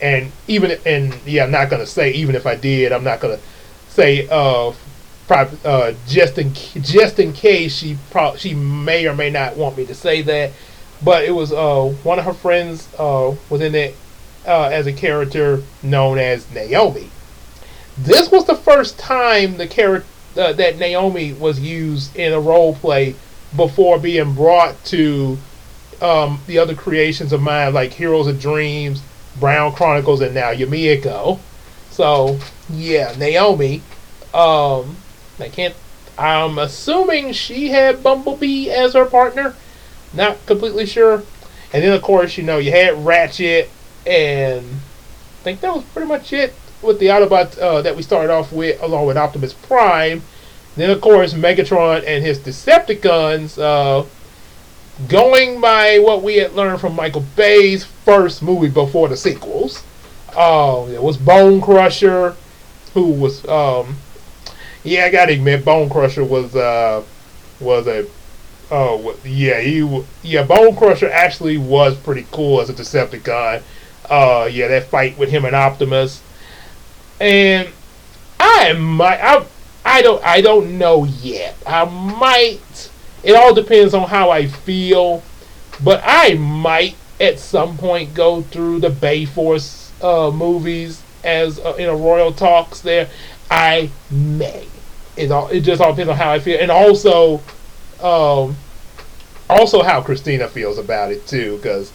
and even, and yeah, I'm not going to say, even if I did, I'm not going to say, just in case she may or may not want me to say that, but it was one of her friends was in it as a character known as Naomi. This was the first time the character that Naomi was used in a role play before being brought to the other creations of mine like Heroes of Dreams, Brown Chronicles, and now Yumiko. So yeah, Naomi. I'm assuming she had Bumblebee as her partner. Not completely sure. And then of course, you had Ratchet, and I think that was pretty much it with the Autobots that we started off with, along with Optimus Prime. Then of course, Megatron and his Decepticons, going by what we had learned from Michael Bay's first movie before the sequels. It was Bone Crusher, who was yeah, I gotta admit, Bone Crusher was a Bone Crusher actually was pretty cool as a Decepticon. That fight with him and Optimus, and I don't know yet. I might. It all depends on how I feel, but I might at some point go through the Bayforce movies as in a Royal Talks there. I may. It just all depends on how I feel, and also how Christina feels about it too. Because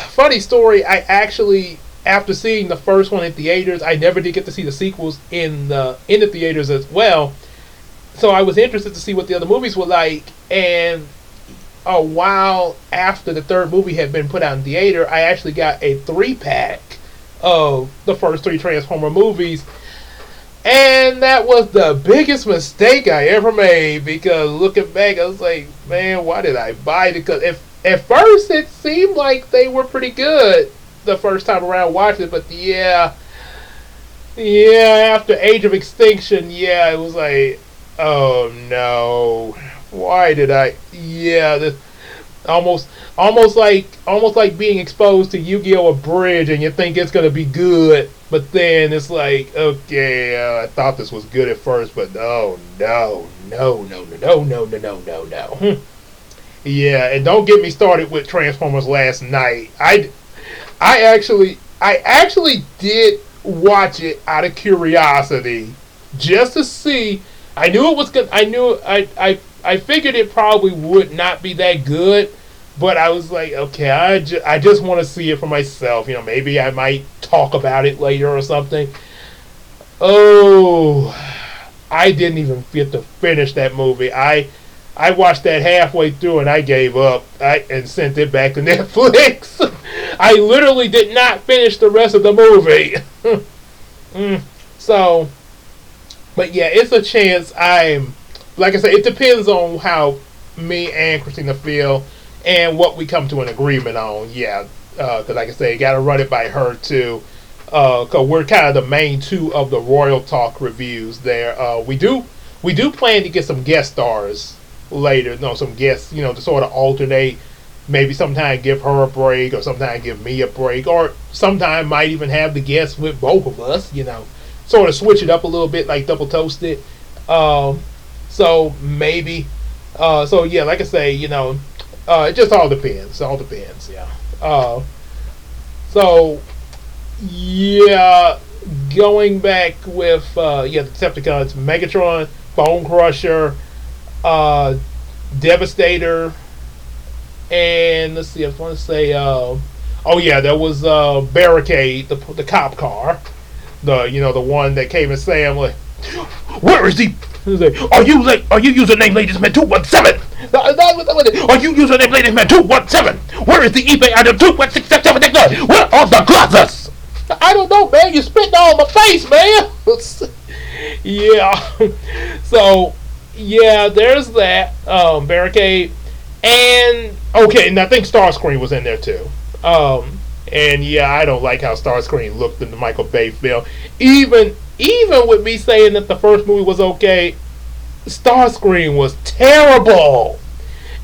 funny story, I actually, after seeing the first one in theaters, I never did get to see the sequels in the theaters as well. So I was interested to see what the other movies were like, and a while after the third movie had been put out in theater, I actually got a 3-pack of the first 3 Transformer movies. And that was the biggest mistake I ever made, because looking back, I was like, man, why did I buy it? Because at first it seemed like they were pretty good the first time around watching it, but yeah, after Age of Extinction, it was like, oh no, why did I? Yeah, this almost like being exposed to Yu-Gi-Oh! Abridged, and you think it's gonna be good, but then it's like, okay, I thought this was good at first, but no. Yeah, and don't get me started with Transformers Last Night. I actually did watch it out of curiosity, just to see. I knew it was good. I figured it probably would not be that good, but I was like, okay, I just want to see it for myself. Maybe I might talk about it later or something. Oh, I didn't even get to finish that movie. I watched that halfway through and I gave up. And sent it back to Netflix. I literally did not finish the rest of the movie. So, but yeah, it's a chance. Like I said, it depends on how me and Christina feel and what we come to an agreement on. Yeah, because like I said, you got to run it by her too. Because we're kind of the main two of the Royal Talk reviews there. We do plan to get some guest stars later. Some guests, to sort of alternate. Maybe sometime give her a break, or sometime give me a break, or sometime might even have the guests with both of us. Sort of switch it up a little bit, like Double Toasted. So maybe. So yeah, like I say, it just all depends. It all depends. Yeah. So yeah, going back with the Decepticons, Megatron, Bone Crusher, Devastator, and let's see, I want to say, there was Barricade, the cop car, the one that came and Sam like, where is he? Are you username ladiesman 217? Are you username ladiesman 217? Where is the eBay item 21677? Where are the glasses? I don't know, man. You're spitting all in my face, man. Yeah. So yeah, there's that Barricade, and okay, and I think Starscream was in there too. And yeah, I don't like how Starscream looked in the Michael Bay film. Even with me saying that the first movie was okay, Starscream was terrible.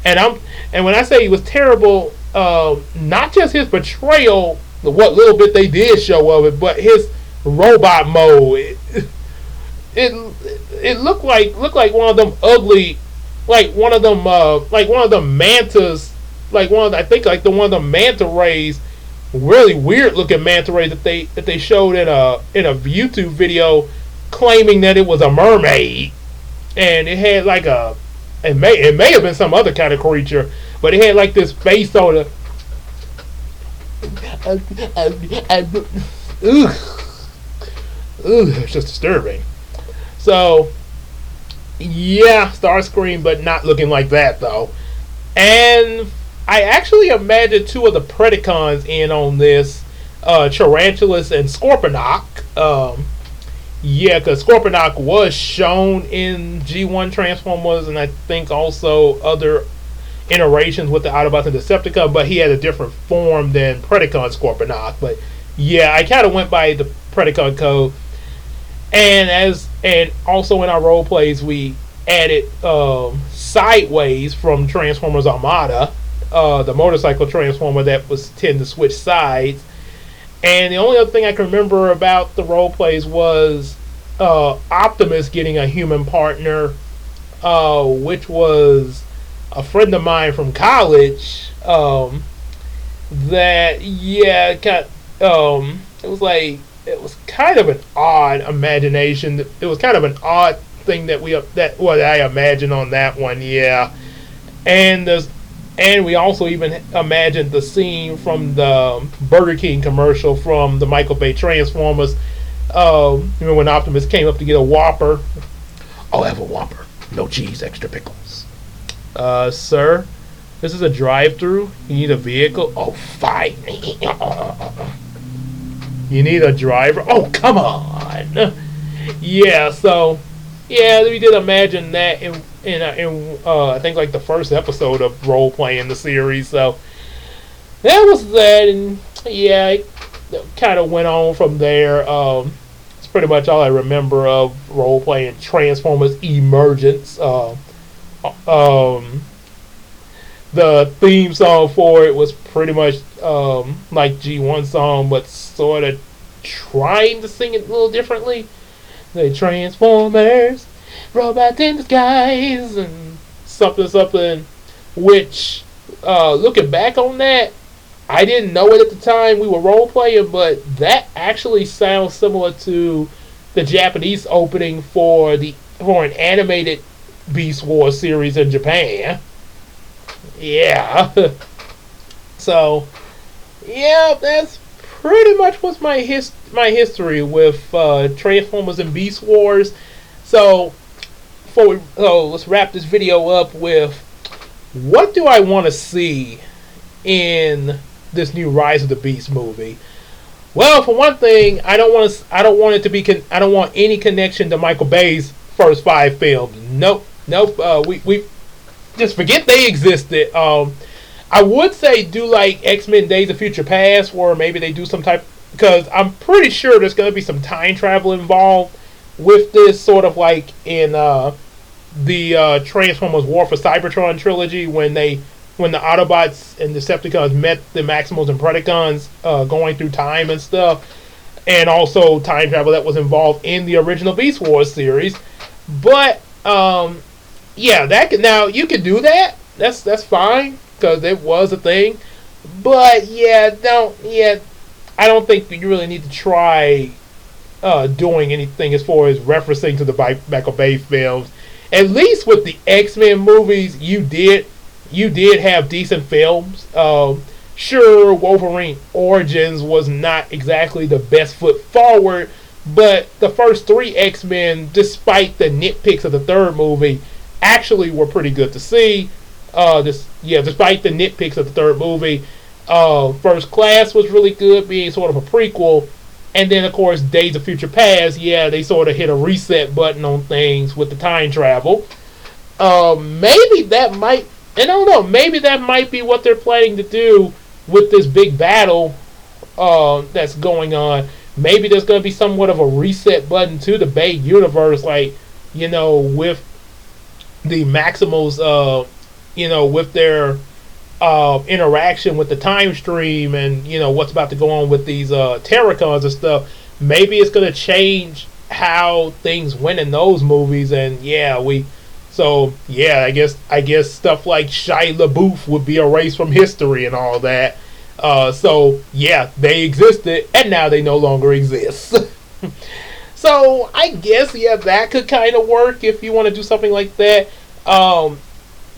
And when I say he was terrible, not just his portrayal, what little bit they did show of it, but his robot mode. It looked like one of them ugly, like one of them mantas, like one of the, I think like the one of the manta rays, really weird looking manta rays that they showed in a YouTube video, claiming that it was a mermaid, and it had like it may have been some other kind of creature, but it had like this face on it. It's just disturbing. So, yeah, Starscream, but not looking like that though. And I actually imagine two of the Predacons in on this, Tarantulas and Scorponok. Yeah, because Scorponok was shown in G1 Transformers, and I think also other iterations with the Autobots and Decepticons, but he had a different form than Predacon Scorponok. But yeah, I kind of went by the Predacon code. And also in our role plays, we added Sideways from Transformers Armada, the motorcycle transformer that was tend to switch sides. And the only other thing I can remember about the role plays was Optimus getting a human partner, which was a friend of mine from college. That yeah, it was kind of an odd imagination. It was kind of an odd thing that what I imagined on that one. Yeah, and we also even imagined the scene from the Burger King commercial from the Michael Bay Transformers. Remember when Optimus came up to get a Whopper? I'll have a Whopper. No cheese, extra pickles. Sir, this is a drive-through. You need a vehicle? Oh, fine. You need a driver? Oh, come on. Yeah, so yeah, we did imagine that in I think like the first episode of role playing the series. So that was that, and yeah, it kind of went on from there. It's pretty much all I remember of role playing Transformers Emergence. The theme song for it was pretty much like G1 song, but sort of trying to sing it a little differently. The Transformers, robots in disguise, and something, which, looking back on that, I didn't know it at the time we were role playing, but that actually sounds similar to the Japanese opening for an animated Beastwars series in Japan. Yeah. So, yeah, that's pretty much what's my history with Transformers and Beastwars. So, let's wrap this video up with what do I want to see in this new Rise of the Beast movie. Well, for one thing, I don't want any connection to Michael Bay's first 5 films. Nope. We just forget they existed. I would say do like X-Men Days of Future Past, where maybe they do some type, because I'm pretty sure there's going to be some time travel involved with this, sort of like in the Transformers War for Cybertron trilogy, when the Autobots and Decepticons met the Maximals and Predacons going through time and stuff, and also time travel that was involved in the original Beast Wars series. But yeah, now you can do that. That's fine, because it was a thing. But yeah, I don't think you really need to try doing anything as far as referencing to the Michael Bay films. At least with the X-Men movies, you did have decent films. Sure, Wolverine Origins was not exactly the best foot forward, but the first 3 X-Men, despite the nitpicks of the third movie, actually were pretty good to see. Despite the nitpicks of the third movie, First Class was really good, being sort of a prequel. And then, of course, Days of Future Past, they sort of hit a reset button on things with the time travel. Maybe that might, and I don't know, maybe that might be what they're planning to do with this big battle that's going on. Maybe there's going to be somewhat of a reset button to the Bay universe, like, with the Maximals, with their interaction with the time stream and, what's about to go on with these Terracons and stuff. Maybe it's going to change how things went in those movies, and I guess stuff like Shia LaBeouf would be erased from history and all that. They existed, and now they no longer exist. So I guess that could kind of work if you want to do something like that.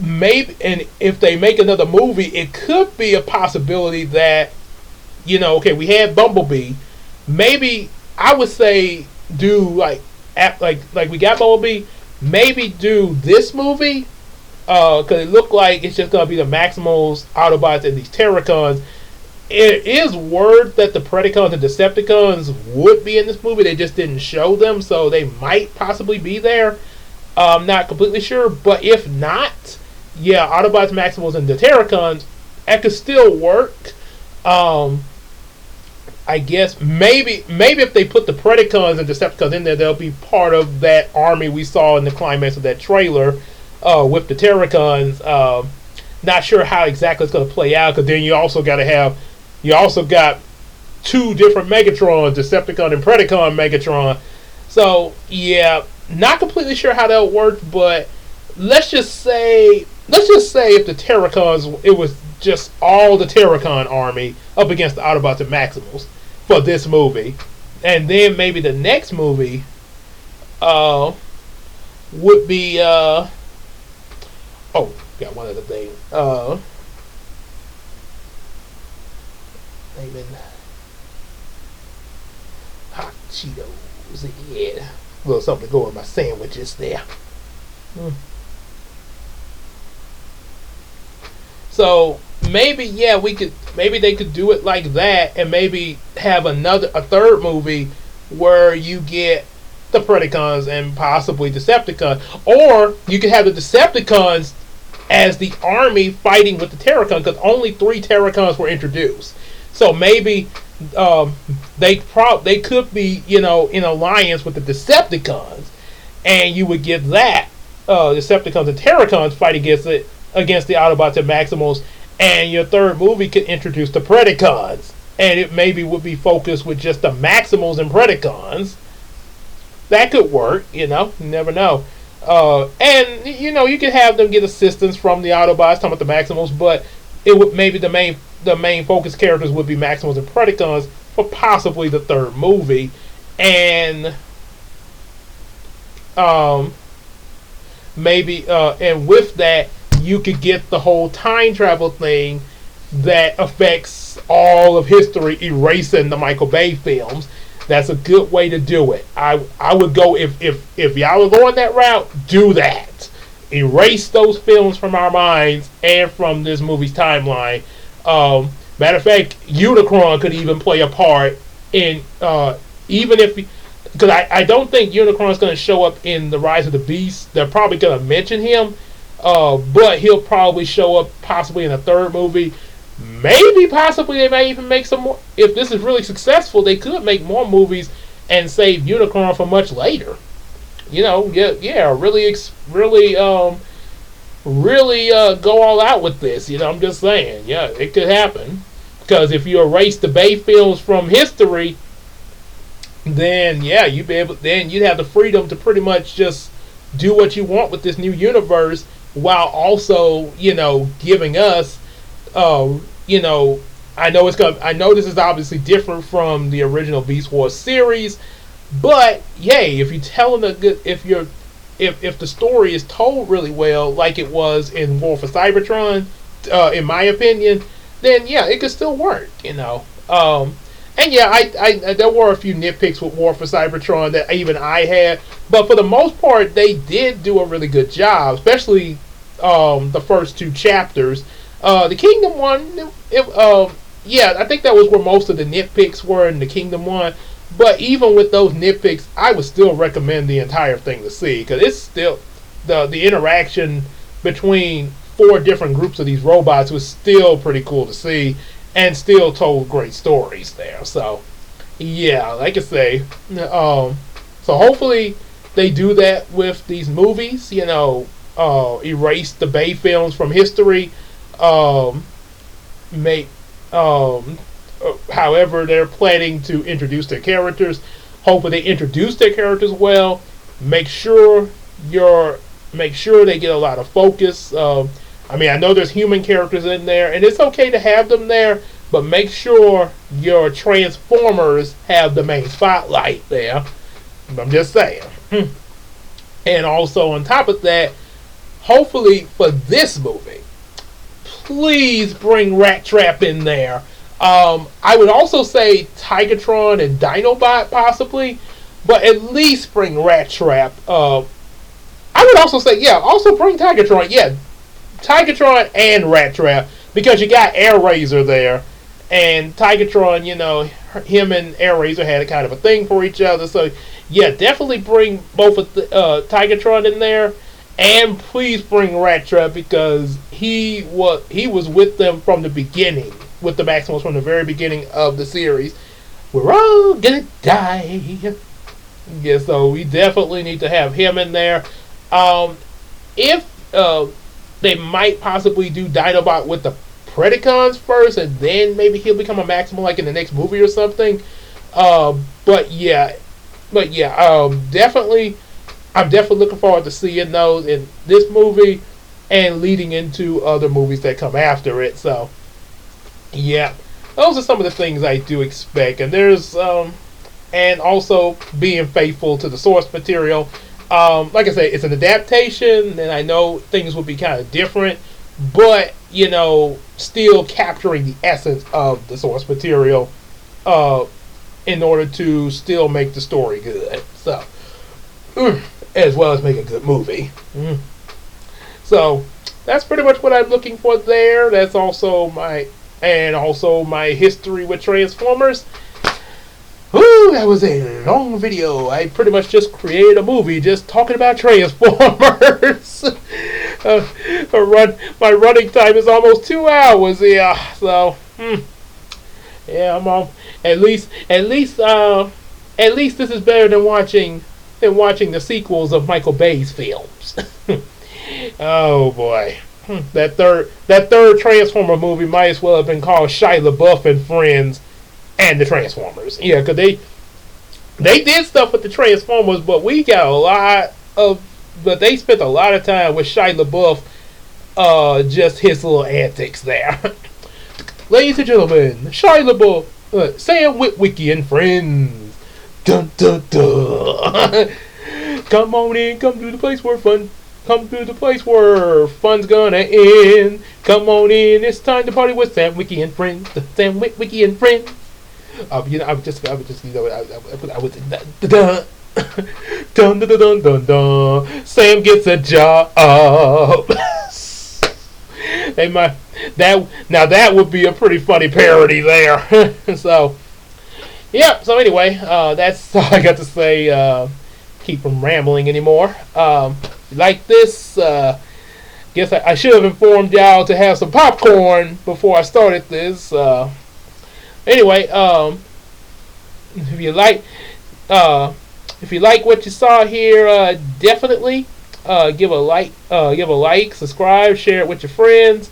Maybe, and if they make another movie, it could be a possibility that we had Bumblebee. Maybe I would say do like we got Bumblebee. Maybe do this movie because it looked like it's just gonna be the Maximals, Autobots, and these Terracons. It is word that the Predacons and Decepticons would be in this movie. They just didn't show them, so they might possibly be there. Not completely sure, but if not, Autobots, Maximals, and the Terracons, that could still work. I guess maybe if they put the Predacons and Decepticons in there, they'll be part of that army we saw in the climax of that trailer with the Terracons. Not sure how exactly it's going to play out, because then you also got two different Megatrons, Decepticon and Predacon Megatron. So not completely sure how that worked, but let's just say if the Terracons, it was just all the Terracon army up against the Autobots and Maximals for this movie, and then maybe the next movie would be got one other thing. Naming hot Cheetos, a little something to go with my sandwiches there. So maybe they could do it like that, and maybe have a third movie where you get the Predacons and possibly Decepticons, or you could have the Decepticons as the army fighting with the Terracons, because only 3 Terracons were introduced. So maybe they could be in alliance with the Decepticons, and you would get that Decepticons and Terracons fight against the Autobots and Maximals, and your third movie could introduce the Predacons, and it maybe would be focused with just the Maximals and Predacons. That could work, you never know. And you could have them get assistance from the Autobots, talking about the Maximals, but it would maybe the main focus characters would be Maximals and Predacons for possibly the third movie, and and with that you could get the whole time travel thing that affects all of history, erasing the Michael Bay films. That's a good way to do it. I would go, if y'all are going that route, do that. Erase those films from our minds and from this movie's timeline. Matter of fact, Unicron could even play a part in, even if, because I don't think Unicron's going to show up in The Rise of the Beast. They're probably going to mention him, but he'll probably show up possibly in a third movie. Maybe possibly they may even make some more. If this is really successful, they could make more movies and save Unicron for much later. Really go all out with this. I'm just saying, it could happen. Because if you erase the Bay films from history, then you'd have the freedom to pretty much just do what you want with this new universe, while also giving us. I know this is obviously different from the original Beastwars series, but if you tell them if the story is told really well, like it was in War for Cybertron, in my opinion, then it could still work. I there were a few nitpicks with War for Cybertron that even I had, but for the most part, they did do a really good job, especially the first 2 chapters. The Kingdom one, I think that was where most of the nitpicks were in the Kingdom one. But even with those nitpicks, I would still recommend the entire thing to see, because the interaction between 4 different groups of these robots was still pretty cool to see, and still told great stories there. So yeah, like I say, so hopefully they do that with these movies. Erase the Bay films from history. Make however they're planning to introduce their characters. Hopefully they introduce their characters well. Make sure they get a lot of focus. I know there's human characters in there, and it's okay to have them there, but make sure your Transformers have the main spotlight there. I'm just saying. And also on top of that, hopefully for this movie, please bring Rat Trap in there. I would also say Tigatron and Dinobot possibly, but at least bring Rat Trap. I would also say, also bring Tigatron. Yeah, Tigatron and Rat Trap, because you got Air Razor there, and Tigatron, him and Air Razor had a kind of a thing for each other. So yeah, definitely bring both of the Tigatron in there, and please bring Rat Trap, because he was with them from the beginning, with the Maximals from the very beginning of the series. We're all gonna die. Yeah, so we definitely need to have him in there. If they might possibly do Dinobot with the Predacons first, and then maybe he'll become a Maximal like in the next movie or something. Definitely, I'm definitely looking forward to seeing those in this movie and leading into other movies that come after it. So yeah, those are some of the things I do expect, and there's and also being faithful to the source material. Like I say, it's an adaptation, and I know things will be kind of different, but still capturing the essence of the source material in order to still make the story good. So, as well as make a good movie. So that's pretty much what I'm looking for there. That's also my history with Transformers. Ooh, that was a long video. I pretty much just created a movie just talking about Transformers. My running time is almost 2 hours. Yeah, so yeah, I'm on. At least this is better than watching the sequels of Michael Bay's films. Oh boy, that third Transformer movie might as well have been called Shia LaBeouf and Friends and the Transformers. Yeah, because they did stuff with the Transformers, but they spent a lot of time with Shia LaBeouf, just his little antics there. Ladies and gentlemen, Shia LaBeouf, Sam Witwicky and Friends. Dun dun dun. Come on in, come to the place where fun's gonna end. Come on in, it's time to party with Sam Witwicky and Friends. Sam Witwicky and Friends. I would dun dun dun dun dun. Sam gets a job. That would be a pretty funny parody there. So yeah. So anyway, that's all I got to say. Keep from rambling anymore. Like this, guess I should have informed y'all to have some popcorn before I started this. Anyway, if you like what you saw here, definitely give a like, subscribe, share it with your friends,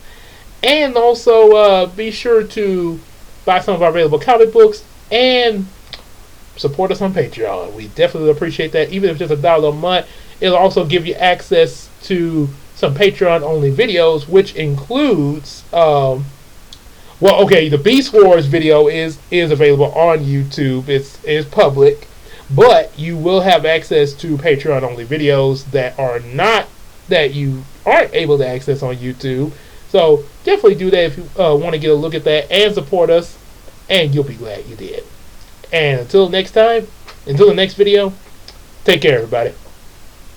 and also be sure to buy some of our available comic books and support us on Patreon. We definitely appreciate that. Even if it's just $1 a month, it'll also give you access to some Patreon-only videos, which includes the Beastwars video is available on YouTube. It's public, but you will have access to Patreon-only videos that you aren't able to access on YouTube. So definitely do that if you want to get a look at that and support us, and you'll be glad you did. And until the next video, take care, everybody.